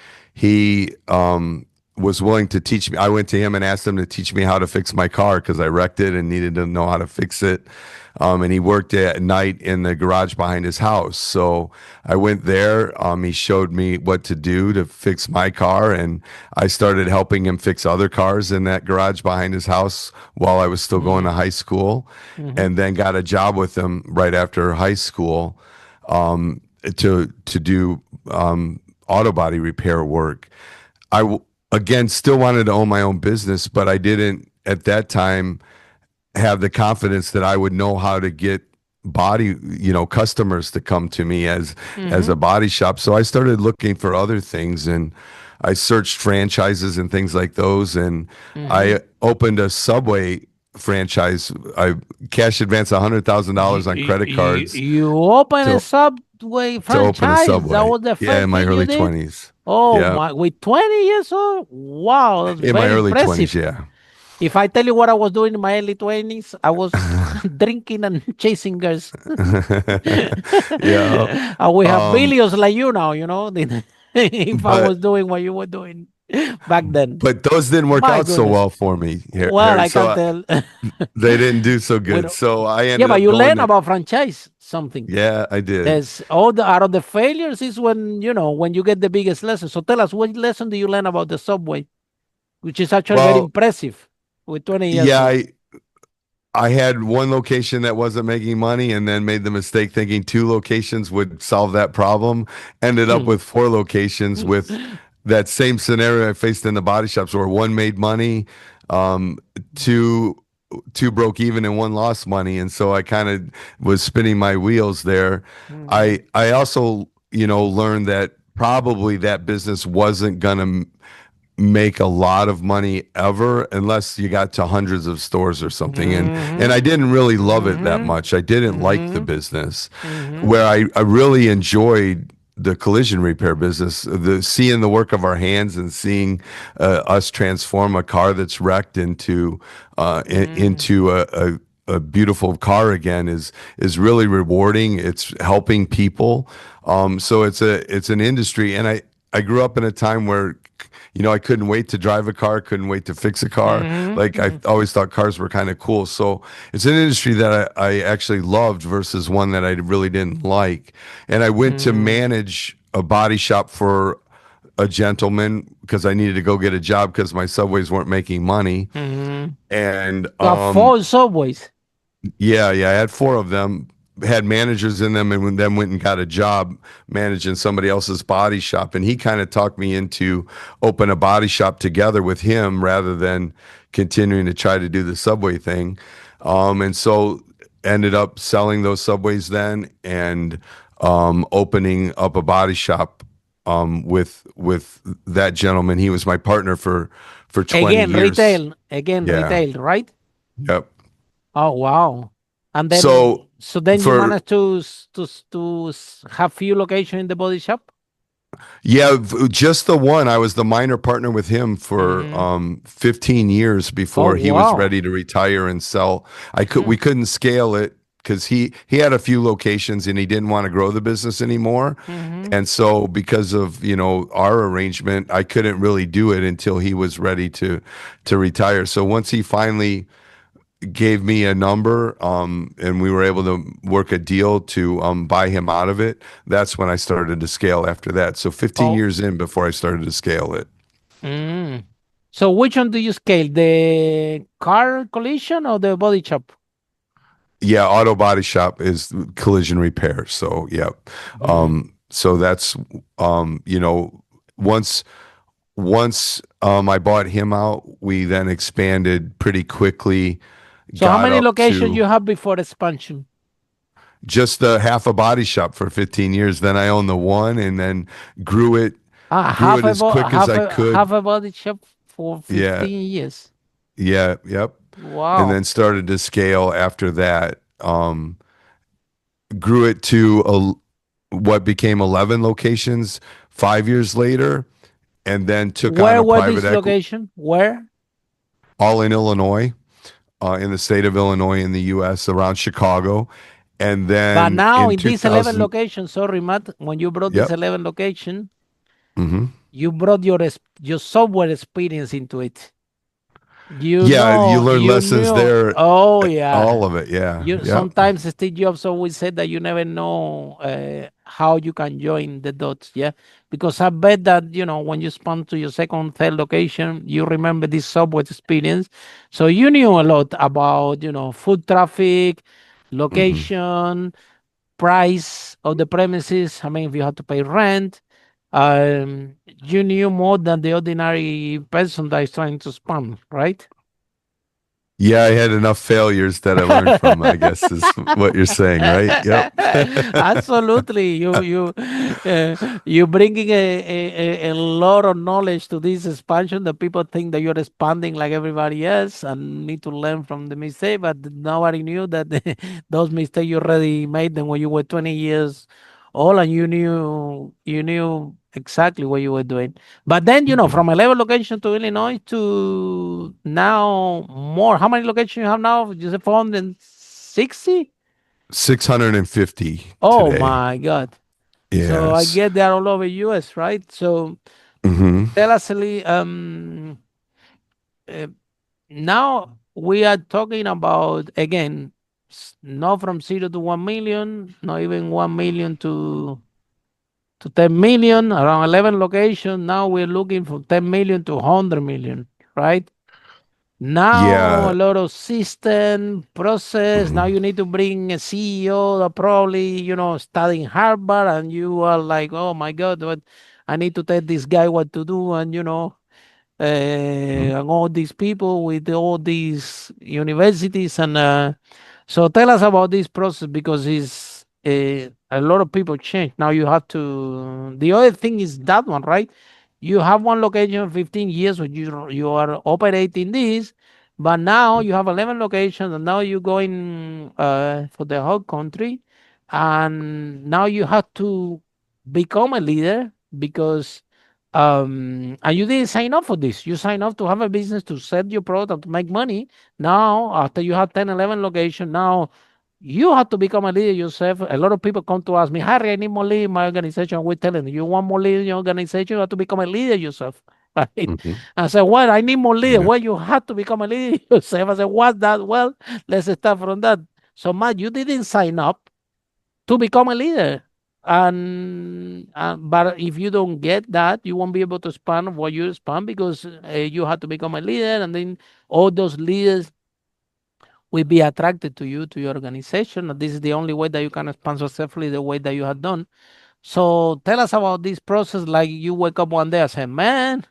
Speaker 2: was willing to teach me. I went to him and asked him to teach me how to fix my car because I wrecked it and needed to know how to fix it. And he worked at night in the garage behind his house. So I went there. He showed me what to do to fix my car, and I started helping him fix other cars in that garage behind his house while I was still going to
Speaker 1: Mm-hmm.
Speaker 2: high school,
Speaker 1: Mm-hmm.
Speaker 2: and then got a job with him right after high school to do auto body repair work. Again still wanted to own my own business, but I didn't at that time have the confidence that I would know how to get customers to come to me as
Speaker 1: Mm-hmm.
Speaker 2: a body shop. So I started looking for other things, and I searched franchises and things like those, and
Speaker 1: Mm-hmm.
Speaker 2: I opened a Subway franchise. I cash advanced
Speaker 1: You,
Speaker 2: $100,000 on
Speaker 1: you,
Speaker 2: credit
Speaker 1: you
Speaker 2: cards
Speaker 1: you open a
Speaker 2: to
Speaker 1: Subway
Speaker 2: open a
Speaker 1: franchise. That
Speaker 2: Subway.
Speaker 1: was the
Speaker 2: Yeah,
Speaker 1: first
Speaker 2: in my
Speaker 1: thing you
Speaker 2: early
Speaker 1: did.
Speaker 2: 20s.
Speaker 1: Oh
Speaker 2: Yeah,
Speaker 1: my! With 20 years old. Wow, that's
Speaker 2: in my
Speaker 1: very
Speaker 2: early 20s.
Speaker 1: impressive.
Speaker 2: Yeah.
Speaker 1: If I tell you what I was doing in my early 20s, I was drinking and chasing girls.
Speaker 2: Yeah.
Speaker 1: And we have
Speaker 2: Um,
Speaker 1: billions like you now, if I was
Speaker 2: but
Speaker 1: doing what you were doing back then.
Speaker 2: but those didn't work
Speaker 1: My
Speaker 2: out so
Speaker 1: goodness.
Speaker 2: well for me,
Speaker 1: Well,
Speaker 2: Harry.
Speaker 1: I
Speaker 2: So
Speaker 1: can tell.
Speaker 2: they didn't do so
Speaker 1: we
Speaker 2: good.
Speaker 1: don't,
Speaker 2: So I
Speaker 1: yeah,
Speaker 2: ended
Speaker 1: but
Speaker 2: up
Speaker 1: you
Speaker 2: going
Speaker 1: learn
Speaker 2: to,
Speaker 1: about franchise something.
Speaker 2: yeah, I did.
Speaker 1: There's all the out of the failures is when you get the biggest lesson. So tell us, what lesson do you learn about the subway, which is actually very
Speaker 2: Well,
Speaker 1: impressive with 20 years
Speaker 2: yeah,
Speaker 1: old.
Speaker 2: I had one location that wasn't making money and then made the mistake thinking two locations would solve that problem. Ended up with four locations with that same scenario I faced in the body shops where one made money, um, two two broke even and one lost money, and so I kind of was spinning my wheels there.
Speaker 1: Mhm.
Speaker 2: I also learned that probably that business wasn't gonna make a lot of money ever unless you got to hundreds of stores or something, and I
Speaker 1: Mhm.
Speaker 2: didn't really love it that
Speaker 1: Mhm.
Speaker 2: much. I didn't like the
Speaker 1: Mhm.
Speaker 2: business.
Speaker 1: Mhm.
Speaker 2: Where I really enjoyed the collision repair business, the seeing the work of our hands and seeing us transform a car that's wrecked
Speaker 1: Mhm.
Speaker 2: into a beautiful car again is really rewarding. It's helping people. So it's an industry, and I grew up in a time where I couldn't wait to drive a car, couldn't wait to fix a car.
Speaker 1: Mhm.
Speaker 2: Like I
Speaker 1: Mhm.
Speaker 2: always thought cars were kind of cool. So it's an industry that I actually loved versus one that I really didn't like. And I went to
Speaker 1: Mhm.
Speaker 2: manage a body shop for a gentleman because I needed to go get a job because my subways weren't making money.
Speaker 1: Mhm.
Speaker 2: And
Speaker 1: You have four subways.
Speaker 2: yeah, I had four of them, had managers in them, and then went and got a job managing somebody else's body shop. And he kind of talked me into open a body shop together with him rather than continuing to try to do the subway thing. And so ended up selling those subways then and opening up a body shop with that gentleman. He was my partner for 20
Speaker 1: Again,
Speaker 2: years.
Speaker 1: retail. Again,
Speaker 2: Yeah.
Speaker 1: retail, right?
Speaker 2: Yep.
Speaker 1: Oh wow! And then,
Speaker 2: So
Speaker 1: so then you
Speaker 2: for
Speaker 1: managed to have few locations in the body shop.
Speaker 2: Yeah, just the one. I was the minor partner with him for
Speaker 1: Mhm.
Speaker 2: 15 years
Speaker 1: Oh
Speaker 2: before he was
Speaker 1: wow!
Speaker 2: ready to retire and sell. We
Speaker 1: Mm.
Speaker 2: couldn't scale it because he had a few locations and he didn't want to grow the business anymore.
Speaker 1: Mm-hmm.
Speaker 2: And so because of, our arrangement, I couldn't really do it until he was ready to retire. So once he finally gave me a number, and we were able to work a deal to buy him out of it, that's when I started to scale after that. So 15
Speaker 1: Oh.
Speaker 2: years in before I started to scale it.
Speaker 1: Mm. So which one do you scale? The car collision or the body shop?
Speaker 2: Yeah, auto body shop is collision repair. So yeah.
Speaker 1: Mm.
Speaker 2: So that's once I bought him out, we then expanded pretty quickly,
Speaker 1: So how
Speaker 2: got
Speaker 1: many
Speaker 2: up
Speaker 1: locations
Speaker 2: to
Speaker 1: you have before expansion?
Speaker 2: just the half a body shop for 15 years. Then I owned the one and then grew it
Speaker 1: Ah,
Speaker 2: grew it as quick as I could.
Speaker 1: half a body shop for
Speaker 2: Yeah,
Speaker 1: 15 years.
Speaker 2: yeah, yep. And
Speaker 1: Wow.
Speaker 2: then started to scale after that. Grew it to what became 11 locations 5 years later, and then took on
Speaker 1: Where
Speaker 2: a
Speaker 1: were
Speaker 2: private
Speaker 1: this
Speaker 2: equity,
Speaker 1: location? Where?
Speaker 2: all in Illinois, in the state of Illinois in the U.S. around Chicago. And
Speaker 1: But
Speaker 2: then
Speaker 1: now
Speaker 2: in
Speaker 1: in these 11
Speaker 2: 2000,
Speaker 1: locations, sorry, Matt, when you brought this
Speaker 2: yep.
Speaker 1: 11 location,
Speaker 2: Hmm.
Speaker 1: you brought your software experience into it.
Speaker 2: Yeah, you learn
Speaker 1: You
Speaker 2: lessons
Speaker 1: knew.
Speaker 2: there,
Speaker 1: Oh yeah.
Speaker 2: all of it. Yeah,
Speaker 1: You
Speaker 2: yep.
Speaker 1: sometimes Steve Jobs always said that you never know how you can join the dots. Yeah, because I bet that when you spun to your second, third location, you remember this subway experience. So you knew a lot about foot traffic,
Speaker 2: Hmm.
Speaker 1: location, price of the premises. I mean, if you had to pay rent, you knew more than the ordinary person that is trying to spam, right?
Speaker 2: Yeah, I had enough failures that I learned from, I guess is what you're saying, right? Yep.
Speaker 1: Absolutely, you bringing a lot of knowledge to this expansion that people think that you're expanding like everybody else and need to learn from the mistake, but nobody knew that those mistakes you already made them when you were 20 years old and you knew exactly what you were doing. But then, from 11 locations to Illinois to now more. How many locations you have now? You said 460?
Speaker 2: 650
Speaker 1: Oh
Speaker 2: today.
Speaker 1: my God. So I
Speaker 2: Yes.
Speaker 1: get they're all over US, right? So
Speaker 2: Hmm.
Speaker 1: tell us, Lee, uh, now we are talking about, again, not from 0 to 1 million, not even 1 million to 10 million, around 11 locations. Now we're looking for 10 million to 100 million, right? Now a
Speaker 2: Yeah.
Speaker 1: lot of system process. Now
Speaker 2: Hmm.
Speaker 1: you need to bring a CEO that probably studying Harvard, and you are like, oh my God, what I need to tell this guy what to do, and and all these people with all these universities, and so tell us about this process because it's a lot of people change. Now you have to. The other thing is that one, right? You have one location 15 years when you are operating this, but now you have 11 locations, and now you're going for the whole country, and now you have to become a leader because and you didn't sign up for this. You signed up to have a business, to sell your product, to make money. Now, after you have 10, 11 locations, now you have to become a leader yourself. A lot of people come to ask me, Harry, I need more lead in my organization. We're telling you, you want more lead in your organization, you have to become a leader yourself. Right?
Speaker 2: Hmm.
Speaker 1: I said, well, I need more leader.
Speaker 2: Yeah.
Speaker 1: Well, you have to become a leader yourself. I said, what's that? Well, let's start from that. So, Matt, you didn't sign up to become a leader. And but if you don't get that, you won't be able to span what you span because you have to become a leader, and then all those leaders will be attracted to you, to your organization. And this is the only way that you can expand successfully the way that you have done. So tell us about this process. Like you wake up one day and say, "Man,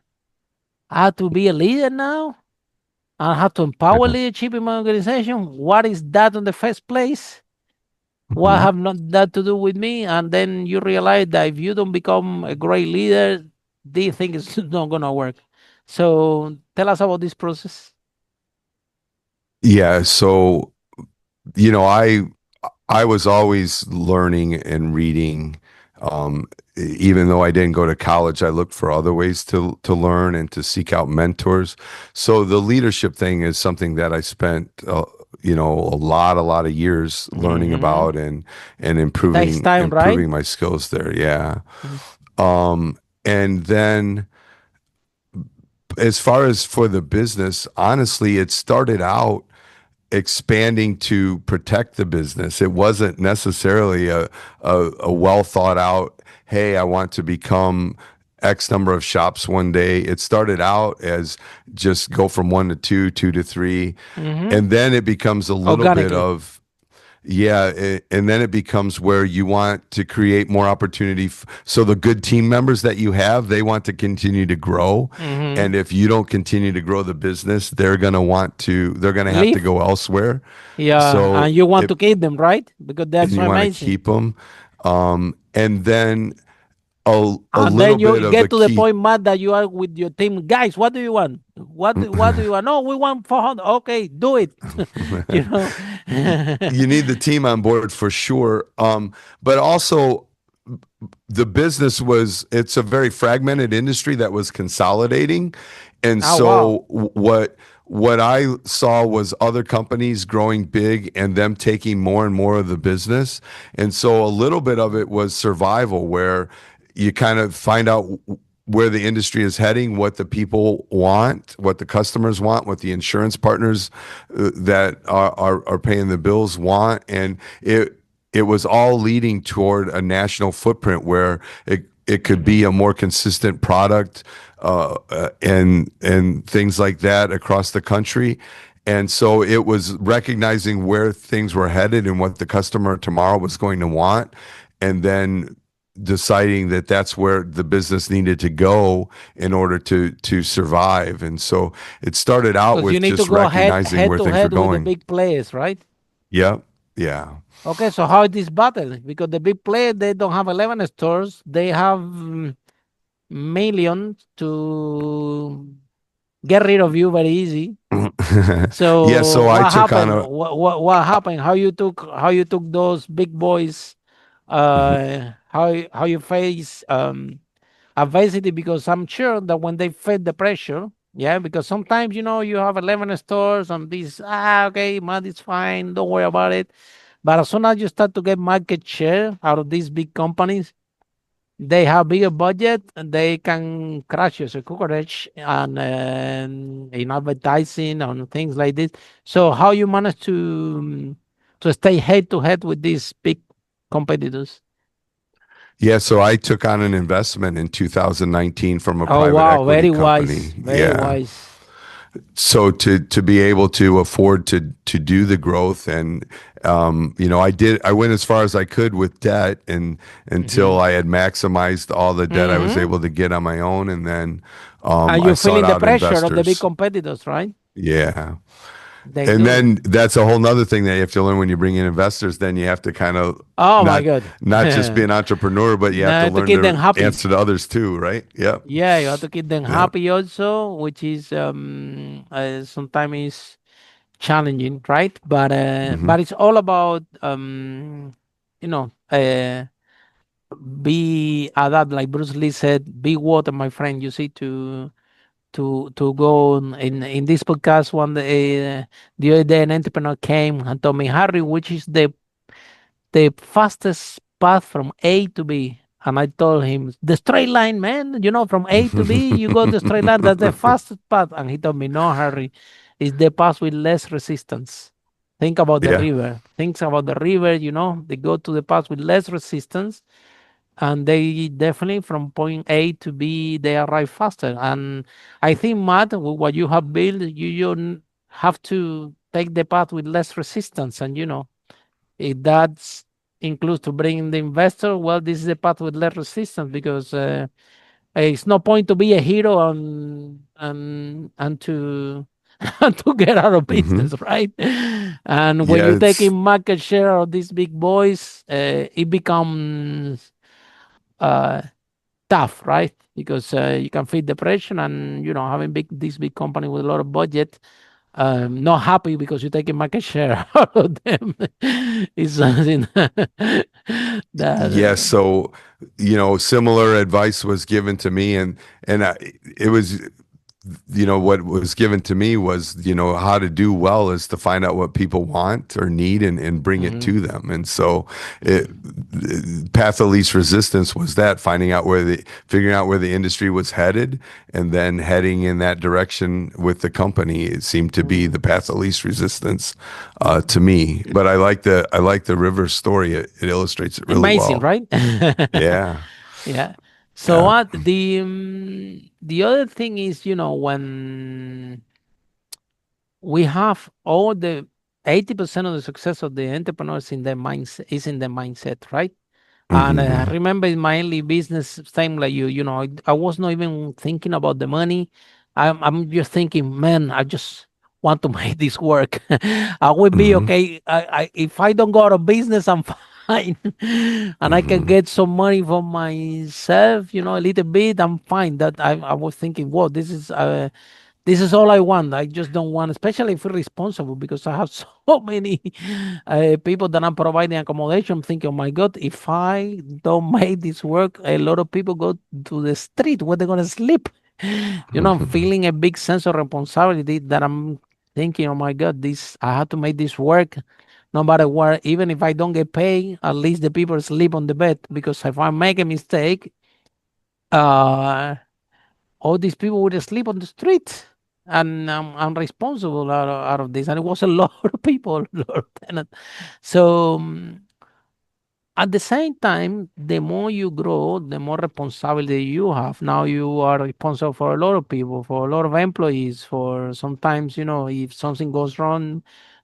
Speaker 1: I have to be a leader now. I have to empower leadership in my organization. What is that in the first place? What
Speaker 2: Hmm.
Speaker 1: have not that to do with me?" And then you realize that if you don't become a great leader, this thing is not gonna work. So tell us about this process.
Speaker 2: Yeah. So, you know, I was always learning and reading. Even though I didn't go to college, I looked for other ways to learn and to seek out mentors. So the leadership thing is something that I spent a lot of years learning
Speaker 1: Hmm.
Speaker 2: about and
Speaker 1: Takes time, right?
Speaker 2: improving my skills there. Yeah.
Speaker 1: Mhm.
Speaker 2: And then as far as for the business, honestly, it started out expanding to protect the business. It wasn't necessarily a well thought out, hey, I want to become X number of shops one day. It started out as just go from one to two, two to three.
Speaker 1: Hmm.
Speaker 2: And then it becomes a little bit
Speaker 1: Organically.
Speaker 2: of, yeah, and then it becomes where you want to create more opportunity. So the good team members that you have, they want to continue to grow.
Speaker 1: Hmm.
Speaker 2: And if you don't continue to grow the business, they're going to have to
Speaker 1: Leave.
Speaker 2: go elsewhere.
Speaker 1: Yeah,
Speaker 2: So
Speaker 1: and you want
Speaker 2: it,
Speaker 1: to keep them, right? Because they're
Speaker 2: and
Speaker 1: so
Speaker 2: you want to
Speaker 1: amazing.
Speaker 2: keep them. And then a
Speaker 1: And
Speaker 2: little
Speaker 1: then you
Speaker 2: bit of a
Speaker 1: get to the
Speaker 2: key.
Speaker 1: point, Matt, that you are with your team. Guys, what do you want? What do you want? No, we want 400. Okay, do it. you know.
Speaker 2: You need the team on board for sure. But also the business it's a very fragmented industry that was consolidating. And
Speaker 1: Oh wow.
Speaker 2: so what I saw was other companies growing big and them taking more and more of the business. And so a little bit of it was survival, where you kind of find out where the industry is heading, what the people want, what the customers want, what the insurance partners that are paying the bills want. And it was all leading toward a national footprint where it could be
Speaker 1: Hmm.
Speaker 2: a more consistent product and things like that across the country. And so it was recognizing where things were headed and what the customer tomorrow was going to want, and then deciding that that's where the business needed to go in order to survive. And so it started out
Speaker 1: Because you
Speaker 2: with
Speaker 1: need to
Speaker 2: just
Speaker 1: go
Speaker 2: recognizing
Speaker 1: head
Speaker 2: where
Speaker 1: to
Speaker 2: things were
Speaker 1: head with the
Speaker 2: going.
Speaker 1: big players, right?
Speaker 2: Yep. Yeah.
Speaker 1: Okay, so how it is battle? Because the big players they don't have 11 stores. They have millions to get rid of you very easy.
Speaker 2: Yeah,
Speaker 1: So
Speaker 2: so I
Speaker 1: what
Speaker 2: took on
Speaker 1: happened?
Speaker 2: a
Speaker 1: What happened? How you took those big boys? How you face adversity? Because I'm sure that when they felt the pressure, yeah, because sometimes you have 11 stores and this okay, man, it's fine, don't worry about it. But as soon as you start to get market share out of these big companies, they have bigger budget and they can crush you as a cockroach and in advertising and things like this. So how you manage to stay head to head with these big competitors?
Speaker 2: Yeah, so I took on an investment in 2019 from a
Speaker 1: Oh
Speaker 2: private
Speaker 1: wow,
Speaker 2: equity
Speaker 1: very wise,
Speaker 2: company.
Speaker 1: very
Speaker 2: Yeah.
Speaker 1: wise.
Speaker 2: So to be able to afford to do the growth, and I went as far as I could with debt, and
Speaker 1: Hmm.
Speaker 2: until I had maximized all the debt I was
Speaker 1: Hmm.
Speaker 2: able to get on my own. And then
Speaker 1: And
Speaker 2: I
Speaker 1: you're
Speaker 2: sought
Speaker 1: feeling the
Speaker 2: out
Speaker 1: pressure of the big
Speaker 2: investors.
Speaker 1: competitors, right?
Speaker 2: Yeah.
Speaker 1: They
Speaker 2: And
Speaker 1: do.
Speaker 2: then that's a whole nother thing that you have to learn when you bring in investors. Then you have to kind of
Speaker 1: Oh my
Speaker 2: not
Speaker 1: God.
Speaker 2: not just be an entrepreneur, but you have to
Speaker 1: No, to
Speaker 2: learn
Speaker 1: keep them
Speaker 2: to
Speaker 1: happy.
Speaker 2: answer to others too, right? Yep.
Speaker 1: Yeah, you have to keep them
Speaker 2: Yep.
Speaker 1: happy also, which is sometimes is challenging, right?
Speaker 2: Hmm.
Speaker 1: But it's all about you know be adapt, like Bruce Lee said, be water, my friend. You see, to go in this podcast one day, the other day, an entrepreneur came and told me, Harry, which is the fastest path from A to B. And I told him, the straight line, man. From A to B, you go the straight line. That's the fastest path. And he told me, no, Harry, it's the path with less resistance. Think about the
Speaker 2: Yeah.
Speaker 1: river. Think about the river, they go to the path with less resistance. And they definitely from point A to B, they arrive faster. And I think, Matt, with what you have built, you have to take the path with less resistance. And, if that includes to bring the investor, well, this is the path with less resistance because it's no point to be a hero and to and to get out of
Speaker 2: Hmm.
Speaker 1: business, right? And when
Speaker 2: Yeah,
Speaker 1: you take
Speaker 2: it's
Speaker 1: in market share of these big boys, it becomes uh, tough, right? Because you can feel depression and having this big company with a lot of budget not happy because you're taking market share out of them is something that
Speaker 2: yeah. So similar advice was given to me, and it was what was given to me was, how to do well is to find out what people want or need and bring it
Speaker 1: Mhm.
Speaker 2: to them. And so path of least resistance was that, figuring out where the industry was headed and then heading in that direction with the company. It seemed to be the
Speaker 1: Mhm.
Speaker 2: path of least resistance to me. But I like the river story. It illustrates it really
Speaker 1: Amazing,
Speaker 2: well.
Speaker 1: right?
Speaker 2: Yeah.
Speaker 1: Yeah. So
Speaker 2: Yeah.
Speaker 1: what the other thing is, when we have all the 80% of the success of the entrepreneurs in their mindset is in their mindset, right? And I
Speaker 2: Hmm.
Speaker 1: remember in my early business time, like I was not even thinking about the money. I'm just thinking, man, I just want to make this work. I will be
Speaker 2: Hmm.
Speaker 1: okay. If I don't go out of business, I'm fine, and I can
Speaker 2: Hmm.
Speaker 1: get some money for myself. A little bit. I'm fine. That I was thinking, whoa, this is all I want. I just don't want, especially if we're responsible, because I have so many people that I'm providing accommodation. I'm thinking, oh my God, if I don't make this work, a lot of people go to the street where they're going to sleep. I'm feeling a big sense of responsibility that I'm thinking, oh my God, I have to make this work no matter what. Even if I don't get paid, at least the people sleep on the bed, because if I make a mistake, uh, all these people would sleep on the street, and I'm responsible out of this. And it was a lot of people, a lot of tenants. So at the same time, the more you grow, the more responsibility you have. Now you are responsible for a lot of people, for a lot of employees, for sometimes, if something goes wrong,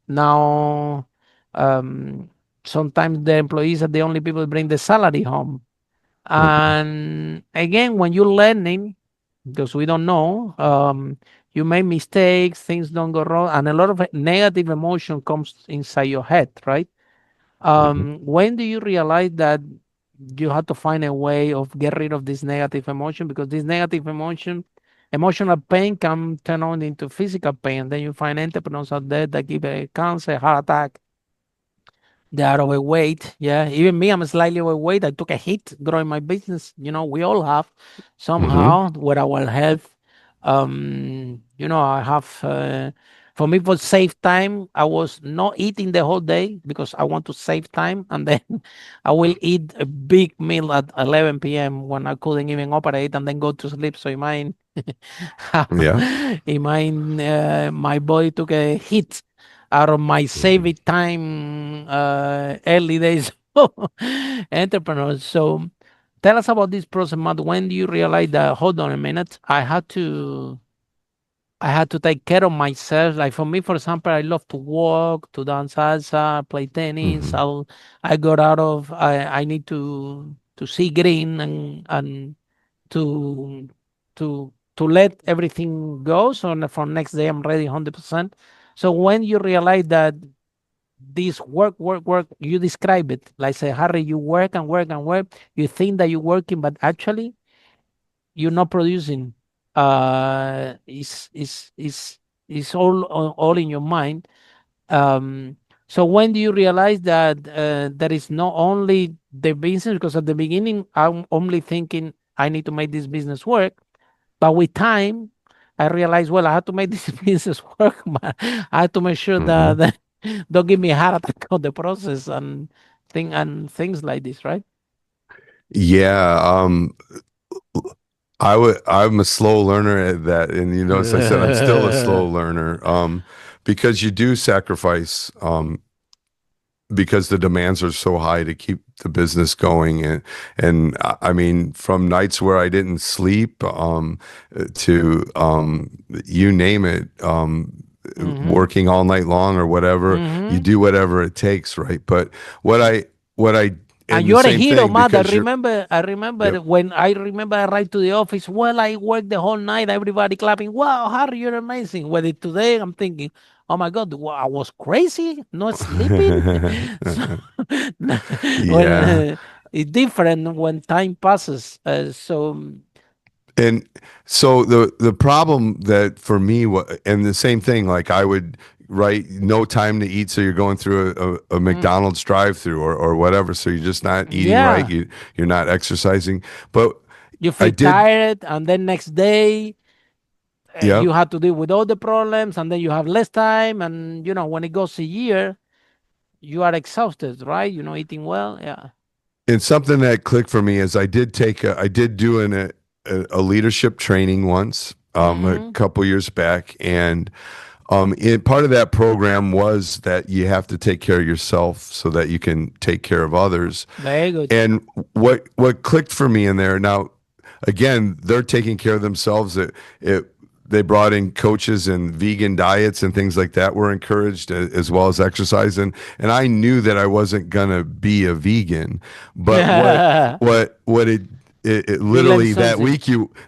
Speaker 1: now um, sometimes the employees are the only people that bring the salary home. And again, when you're learning, because we don't know, you make mistakes, things don't go wrong, and a lot of negative emotion comes inside your head, right?
Speaker 2: Hmm.
Speaker 1: When do you realize that you have to find a way of get rid of this negative emotion? Because this negative emotional pain can turn on into physical pain. Then you find entrepreneurs out there that give a cancer, heart attack, they are overweight. Yeah. Even me, I'm slightly overweight. I took a hit growing my business. We all have
Speaker 2: Hmm.
Speaker 1: somehow with our health. I have, for me, for save time, I was not eating the whole day because I want to save time. And then I will eat a big meal at 11 p.m. when I couldn't even operate and then go to sleep. So imagine,
Speaker 2: Yeah.
Speaker 1: my body took a hit out of my
Speaker 2: Mhm.
Speaker 1: saving time early days of entrepreneurs. So tell us about this process, Matt. When do you realize that, hold on a minute, I had to take care of myself. Like for me, for example, I love to walk, to dance salsa, play tennis.
Speaker 2: Mhm.
Speaker 1: I got out of I need to see green and to to let everything go. So for next day I'm ready 100%. So when you realize that this work, you describe it like, say, Harry, you work and work and work. You think that you're working, but actually you're not producing. Is all in your mind. um, so when do you realize that there is not only the business? Because at the beginning, I'm only thinking I need to make this business work. But with time, I realized, well, I have to make this business work, but I have to make sure
Speaker 2: Mhm.
Speaker 1: that don't give me a heart attack on the process and things like this, right?
Speaker 2: Yeah. I'm a slow learner at that, and as I said, I'm still a slow learner. Because you do sacrifice, because the demands are so high to keep the business going, and I mean, from nights where I didn't sleep, to you name it,
Speaker 1: Mm-hmm.
Speaker 2: working all night long or whatever. You
Speaker 1: Mm-hmm.
Speaker 2: do whatever it takes, right? But what I
Speaker 1: And
Speaker 2: and the
Speaker 1: you're a
Speaker 2: same
Speaker 1: hero,
Speaker 2: thing
Speaker 1: man. I
Speaker 2: because you're.
Speaker 1: remember. I remember
Speaker 2: Yep.
Speaker 1: when I arrived to the office. Well, I worked the whole night. Everybody clapping. Wow, Harry, you're amazing. Whether today I'm thinking, oh my God, I was crazy, not sleeping. So, well,
Speaker 2: Yeah.
Speaker 1: it's different when time passes.
Speaker 2: And so the problem that for me and the same thing, like I would write no time to eat, so you're going through a
Speaker 1: Mm,
Speaker 2: McDonald's drive-through or whatever, so you're just not eating right,
Speaker 1: yeah,
Speaker 2: you're not exercising. But
Speaker 1: you
Speaker 2: I
Speaker 1: feel
Speaker 2: did.
Speaker 1: tired, and then next day.
Speaker 2: Yep.
Speaker 1: you have to deal with all the problems, and then you have less time, and when it goes a year, you are exhausted, right? Eating well, yeah.
Speaker 2: And something that clicked for me is I did do a leadership training once, a
Speaker 1: Hmm.
Speaker 2: couple years back, and part of that program was that you have to take care of yourself so that you can take care of others.
Speaker 1: Very good.
Speaker 2: And what clicked for me in there now, again, they're taking care of themselves. It they brought in coaches and vegan diets and things like that were encouraged, as well as exercise. And I knew that I wasn't gonna be a vegan, but it
Speaker 1: You learn
Speaker 2: literally
Speaker 1: something.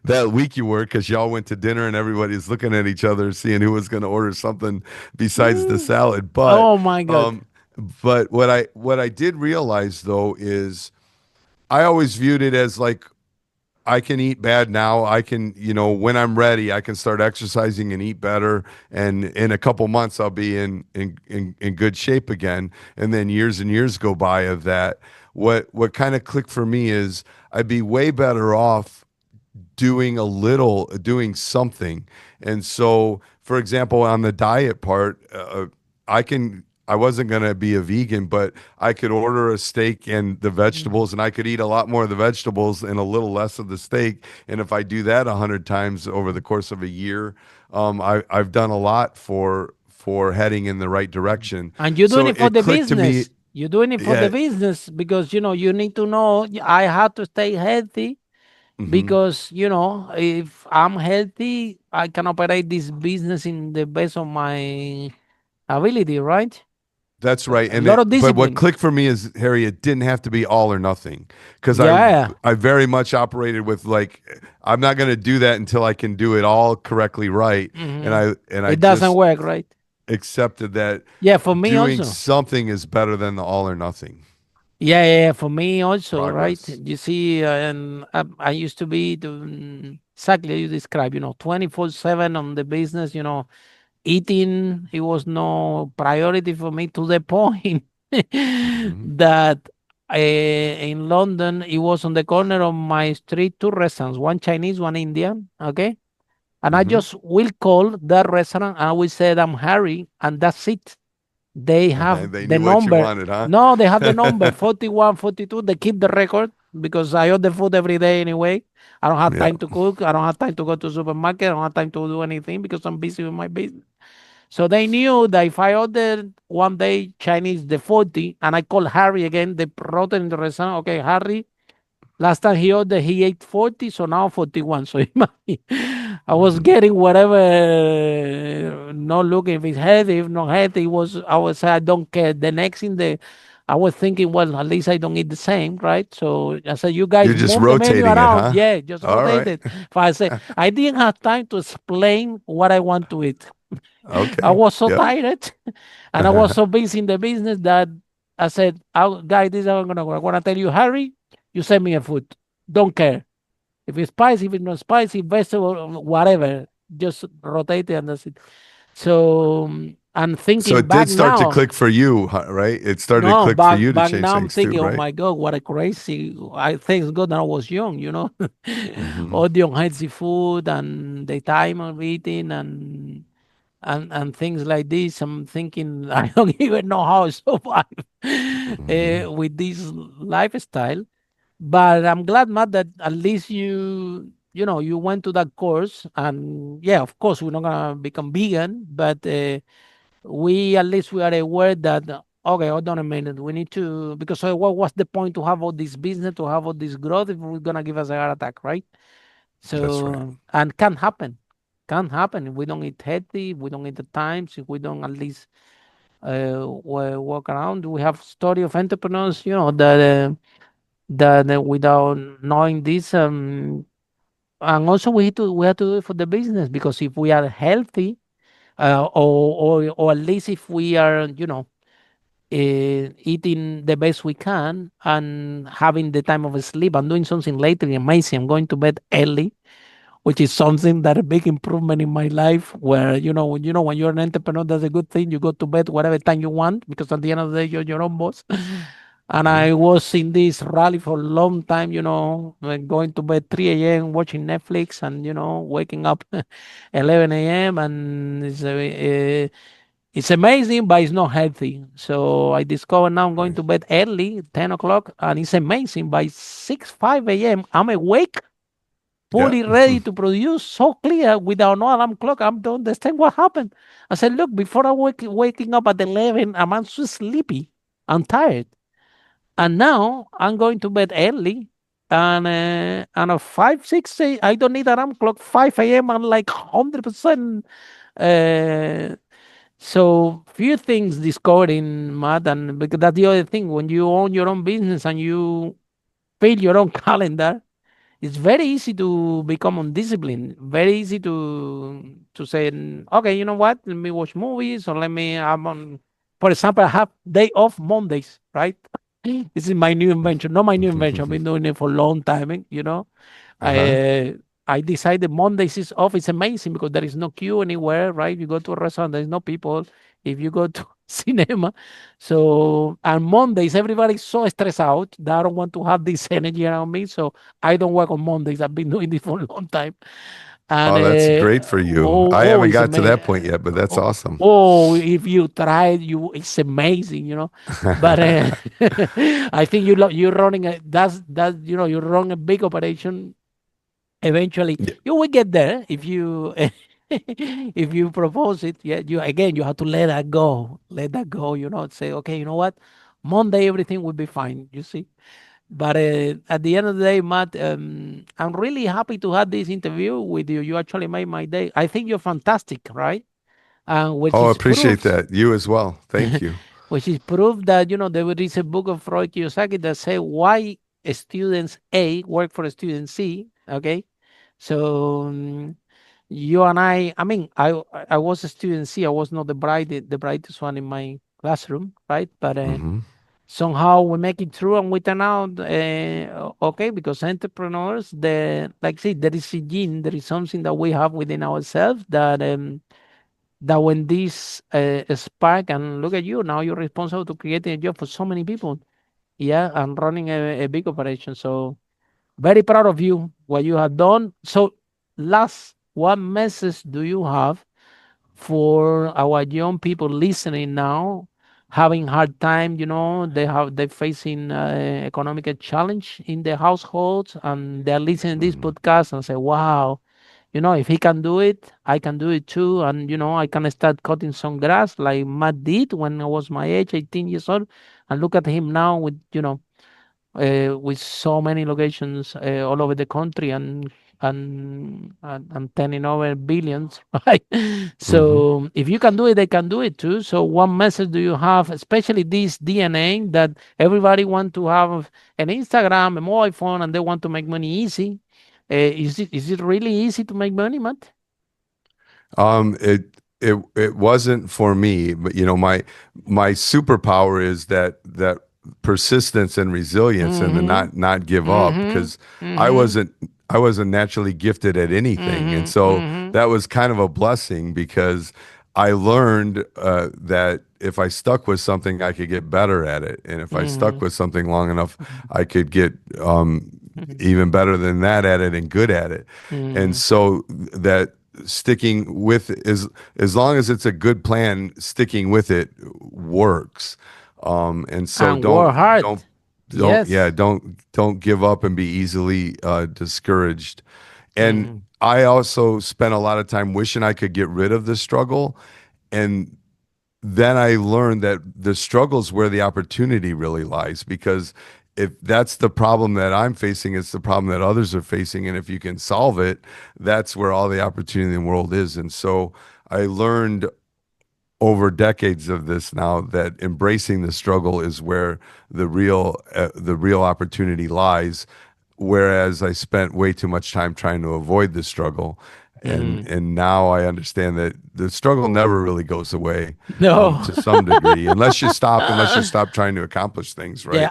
Speaker 2: that week you were, because y'all went to dinner and everybody's looking at each other seeing who was going to order something besides the
Speaker 1: Mm.
Speaker 2: salad.
Speaker 1: Oh my God.
Speaker 2: Um but what I did realize though is I always viewed it as like, I can eat bad now. I can, when I'm ready, I can start exercising and eat better. And in a couple months, I'll be in good shape again. And then years and years go by of that. What kind of clicked for me is I'd be way better off doing something. And so, for example, on the diet part, I wasn't going to be a vegan, but I could order a steak and the
Speaker 1: Mm.
Speaker 2: vegetables, and I could eat a lot more of the vegetables and a little less of the steak. And if I do that 100 times over the course of a year, I've done a lot for heading in the right direction.
Speaker 1: And you're doing
Speaker 2: So
Speaker 1: it for
Speaker 2: it
Speaker 1: the
Speaker 2: clicked to me.
Speaker 1: business. You're doing it for the
Speaker 2: Yeah.
Speaker 1: business because you need to know I have to stay healthy
Speaker 2: Hmm.
Speaker 1: because if I'm healthy, I can operate this business in the best of my ability, right?
Speaker 2: That's right.
Speaker 1: A lot of
Speaker 2: But what
Speaker 1: discipline.
Speaker 2: clicked for me is, Harry, it didn't have to be all or nothing, because
Speaker 1: Yeah.
Speaker 2: I very much operated with like, I'm not going to do that until I can do it all correctly right. And
Speaker 1: Hmm.
Speaker 2: I
Speaker 1: It doesn't
Speaker 2: just
Speaker 1: work, right?
Speaker 2: accepted that
Speaker 1: Yeah, for me
Speaker 2: doing
Speaker 1: also.
Speaker 2: something is better than the all or nothing
Speaker 1: Yeah, yeah, yeah, for me also, right?
Speaker 2: progress.
Speaker 1: You see, and I used to be exactly as you described, 24/7 on the business, eating, it was no priority for me to the point
Speaker 2: Hmm.
Speaker 1: that in London, it was on the corner of my street, two restaurants, one Chinese, one Indian, okay? And I
Speaker 2: Hmm.
Speaker 1: just will call that restaurant and I will say I'm Harry, and that's it. They have
Speaker 2: They
Speaker 1: the
Speaker 2: knew what you
Speaker 1: number.
Speaker 2: wanted, huh?
Speaker 1: No, they have the number 41, 42. They keep the record because I order food every day anyway. I don't have
Speaker 2: Yeah.
Speaker 1: time to cook. I don't have time to go to supermarket. I don't have time to do anything because I'm busy with my business. So they knew that if I ordered one day Chinese, the 40, and I call Harry again, they wrote in the restaurant, okay, Harry, last time he ordered, he ate 40, so now 41. So I was
Speaker 2: Hmm.
Speaker 1: getting whatever, not looking if it's healthy, if not healthy. I was say, I don't care. The next thing, I was thinking, well, at least I don't eat the same, right? So I said, you
Speaker 2: You're
Speaker 1: guys
Speaker 2: just
Speaker 1: move the menu
Speaker 2: rotating it,
Speaker 1: around.
Speaker 2: huh?
Speaker 1: Yeah, just
Speaker 2: All
Speaker 1: rotate
Speaker 2: right.
Speaker 1: it. If I say, I didn't have time to explain what I want to eat. I
Speaker 2: Okay.
Speaker 1: was so
Speaker 2: Yep.
Speaker 1: tired and I was so busy in the business that I said, oh, guys, this is how I'm going to go. I'm going to tell you, Harry, you send me a food. Don't care. If it's spicy, if it's not spicy, vegetable, whatever, just rotate it and that's it. So I'm
Speaker 2: So
Speaker 1: thinking
Speaker 2: it
Speaker 1: back
Speaker 2: did start to
Speaker 1: now.
Speaker 2: click for you, right? It started to
Speaker 1: No,
Speaker 2: click for you to
Speaker 1: back
Speaker 2: change
Speaker 1: now I'm
Speaker 2: things too,
Speaker 1: thinking, oh
Speaker 2: right?
Speaker 1: my God, what a crazy. I thank God that I was young.
Speaker 2: Hmm.
Speaker 1: All the unhealthy food and the time of eating and things like this. I'm thinking I don't even know how I survive
Speaker 2: Hmm.
Speaker 1: with this lifestyle. But I'm glad, Matt, that at least you went to that course. And yeah, of course, we're not gonna become vegan, but we at least we are aware that okay, hold on a minute, we need to because what was the point to have all this business, to have all this growth if we're gonna give us a heart attack, right?
Speaker 2: That's right.
Speaker 1: So and can't happen if we don't eat healthy, if we don't eat the times, if we don't at least walk around. We have story of entrepreneurs, that without knowing this, and also we have to do it for the business because if we are healthy, or at least if we are, eating the best we can and having the time of sleep. I'm doing something lately amazing. I'm going to bed early, which is something that a big improvement in my life. Where when you're an entrepreneur, that's a good thing. You go to bed whatever time you want because at the end of the day, you're your own boss. And
Speaker 2: Hmm.
Speaker 1: I was in this rally for a long time, going to bed 3 a.m., watching Netflix, and waking up 11 a.m. And it's amazing, but it's not healthy. So I discovered now I'm going
Speaker 2: Right.
Speaker 1: to bed early, 10 o'clock, and it's amazing. By 6, 5 a.m., I'm awake,
Speaker 2: Yeah.
Speaker 1: fully ready to produce, so clear without no alarm clock. I don't understand what happened. I said, look, before waking up at 11, I'm so sleepy. I'm tired. And now I'm going to bed early. And at 5, 6, I don't need alarm clock. 5 a.m. I'm like 100%. Uh, so few things discovered in Matt, and because that's the other thing. When you own your own business and you fill your own calendar, it's very easy to become undisciplined. Very easy to say, okay, you know what? Let me watch movies, or let me. I'm on. For example, I have day off Mondays, right? This is my new invention. Not my new invention. I've been doing it for a long time.
Speaker 2: Uh-huh.
Speaker 1: I I decided Mondays is off. It's amazing because there is no queue anywhere, right? You go to a restaurant, there's no people. If you go to cinema, so and Mondays everybody's so stressed out that I don't want to have this energy around me. So I don't work on Mondays. I've been doing this for a long time, and
Speaker 2: Oh, that's great for you. I haven't
Speaker 1: it's
Speaker 2: got to that
Speaker 1: amazing.
Speaker 2: point yet, but that's awesome.
Speaker 1: If you try it, it's amazing. But I think you're running that's you're running a big operation. Eventually,
Speaker 2: Yeah.
Speaker 1: you will get there if you if you propose it. Yeah, you have to let that go. Say, okay, you know what, Monday everything will be fine. You see. But at the end of the day, Matt, I'm really happy to have this interview with you. You actually made my day. I think you're fantastic, right? Which
Speaker 2: Oh, I
Speaker 1: is
Speaker 2: appreciate
Speaker 1: proves
Speaker 2: that. You as well. Thank you.
Speaker 1: which is proof that there is a book of Freud Kiyosaki that say why students A work for student C. Okay, so you and I mean, I was a student C. I was not the brightest one in my classroom, right? But
Speaker 2: Hmm.
Speaker 1: somehow we make it through and we turn out okay, because entrepreneurs, like say, there is a gene, there is something that we have within ourselves that when this spark, and look at you now, you're responsible to creating a job for so many people, yeah, and running a big operation. So very proud of you, what you have done. So last, what message do you have for our young people listening now, having hard time? They're facing economic challenge in their households, and they're listening to this
Speaker 2: Hmm.
Speaker 1: podcast and say, wow, if he can do it, I can do it too. And, I can start cutting some grass like Matt did when I was my age, 18 years old. And look at him now with so many locations all over the country, and turning over billions, right?
Speaker 2: Hmm.
Speaker 1: So if you can do it, they can do it too. So what message do you have, especially this DNA that everybody want to have an Instagram, a mobile phone, and they want to make money easy? Is it really easy to make money, Matt?
Speaker 2: It wasn't for me, but my superpower is that persistence and resilience and the
Speaker 1: Mm-hmm.
Speaker 2: not give up,
Speaker 1: Mm-hmm.
Speaker 2: because I
Speaker 1: Mm-hmm.
Speaker 2: wasn't I wasn't naturally gifted at anything, and
Speaker 1: Mm-hmm.
Speaker 2: so
Speaker 1: Mm-hmm.
Speaker 2: that was kind of a blessing because I learned that if I stuck with something, I could get better at it, and if I
Speaker 1: Mm-hmm.
Speaker 2: stuck with something long enough, I could get
Speaker 1: Mm-hmm.
Speaker 2: even better than that at it and good at it. And
Speaker 1: Mm-hmm.
Speaker 2: so that sticking with as long as it's a good plan, sticking with it works. And so
Speaker 1: And work hard.
Speaker 2: yeah,
Speaker 1: Yes.
Speaker 2: don't give up and be easily discouraged. And
Speaker 1: Mm-hmm.
Speaker 2: I also spent a lot of time wishing I could get rid of the struggle, and then I learned that the struggle is where the opportunity really lies, because if that's the problem that I'm facing, it's the problem that others are facing. And if you can solve it, that's where all the opportunity in the world is. And so I learned over decades of this now that embracing the struggle is where the real opportunity lies, whereas I spent way too much time trying to avoid the struggle. and
Speaker 1: Mm-hmm.
Speaker 2: and now I understand that the struggle never really goes away,
Speaker 1: No.
Speaker 2: to some degree, unless you stop trying to accomplish things,
Speaker 1: Yeah.
Speaker 2: right?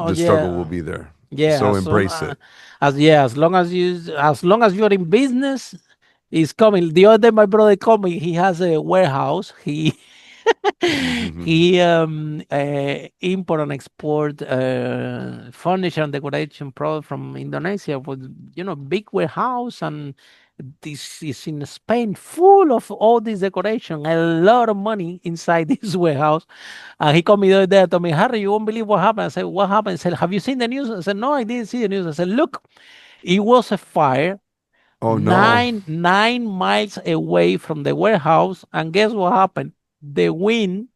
Speaker 2: The struggle will
Speaker 1: Yeah.
Speaker 2: be there,
Speaker 1: Yeah.
Speaker 2: so
Speaker 1: As soon
Speaker 2: embrace it.
Speaker 1: as long as you're in business, it's coming. The other day, my brother called me. He has a warehouse. He He import and export furniture and decoration product from Indonesia with big warehouse, and this is in Spain, full of all this decoration, a lot of money inside this warehouse. And he called me the other day and told me, Harry, you won't believe what happened. I said, what happened? He said, have you seen the news? I said, no, I didn't see the news. I said, look, it was a fire
Speaker 2: Oh no.
Speaker 1: 9 miles away from the warehouse, and guess what happened? The wind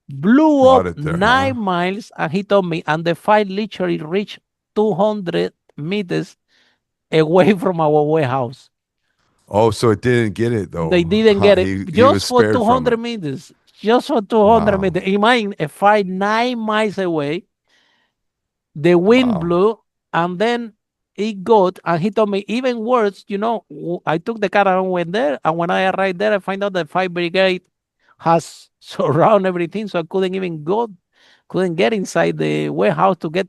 Speaker 1: blew
Speaker 2: Brought
Speaker 1: up
Speaker 2: it there, huh?
Speaker 1: 9 miles, and he told me, and the fire literally reached 200 meters away from our warehouse.
Speaker 2: Oh, so it didn't get it
Speaker 1: They
Speaker 2: though.
Speaker 1: didn't
Speaker 2: Huh,
Speaker 1: get it
Speaker 2: he was
Speaker 1: just for
Speaker 2: spared from
Speaker 1: 200
Speaker 2: it.
Speaker 1: meters. Just for 200
Speaker 2: Wow.
Speaker 1: meters. Imagine a fire 9 miles away. The wind
Speaker 2: Wow.
Speaker 1: blew, and then it got, and he told me even worse. I took the car and went there, and when I arrived there, I find out the fire brigade has surrounded everything, so I couldn't get inside the warehouse to get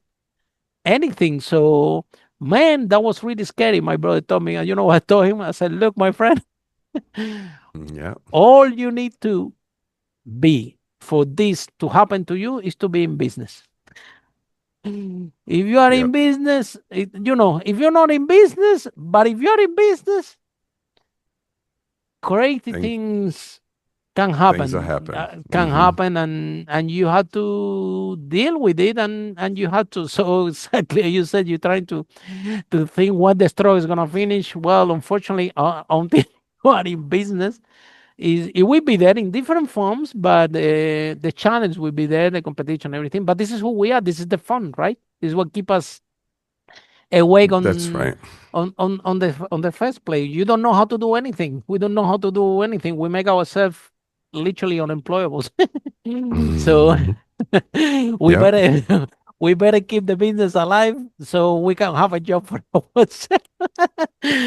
Speaker 1: anything. So, man, that was really scary. My brother told me, and you know what I told him? I said, look, my friend,
Speaker 2: Yeah.
Speaker 1: all you need to be for this to happen to you is to be in business. If you are in
Speaker 2: Yep.
Speaker 1: business, if you're not in business, but if you're in business, crazy
Speaker 2: Thing,
Speaker 1: things can
Speaker 2: things that
Speaker 1: happen.
Speaker 2: happen.
Speaker 1: Can happen, and you have to deal with it, and you have to. So exactly, you said you're trying to think when the straw is gonna finish. Well, unfortunately, until you are in business, it will be there in different forms, but the challenge will be there, the competition, everything. But this is who we are. This is the fun, right? This is what keep us awake
Speaker 2: That's right.
Speaker 1: on the first place. You don't know how to do anything. We don't know how to do anything. We make ourselves literally unemployable. So we
Speaker 2: Yep.
Speaker 1: better we better keep the business alive so we can have a job for ourselves.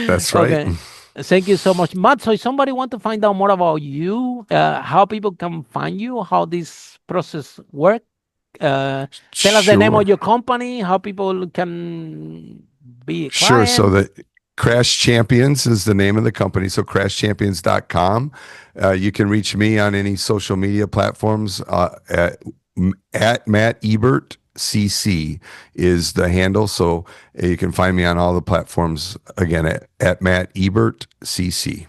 Speaker 2: That's right.
Speaker 1: Okay. Thank you so much, Matt. So if somebody want to find out more about you, how people can find you, how this process work, tell us the name
Speaker 2: Sure.
Speaker 1: of your company, how people can be a
Speaker 2: Sure. So
Speaker 1: client.
Speaker 2: the Crash Champions is the name of the company. So crashchampions.com. You can reach me on any social media platforms at Matt Ebert CC is the handle. So you can find me on all the platforms again at Matt Ebert CC.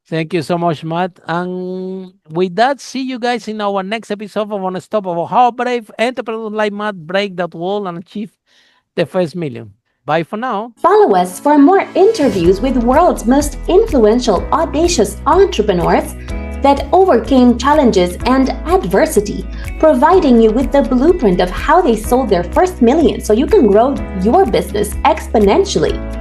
Speaker 1: Thank you so much, Matt. And with that, see you guys in our next episode of Unstoppable. How brave entrepreneurs like Matt break that wall and achieve the first million. Bye for now.
Speaker 3: Follow us for more interviews with world's most influential, audacious entrepreneurs that overcame challenges and adversity, providing you with the blueprint of how they sold their first million so you can grow your business exponentially.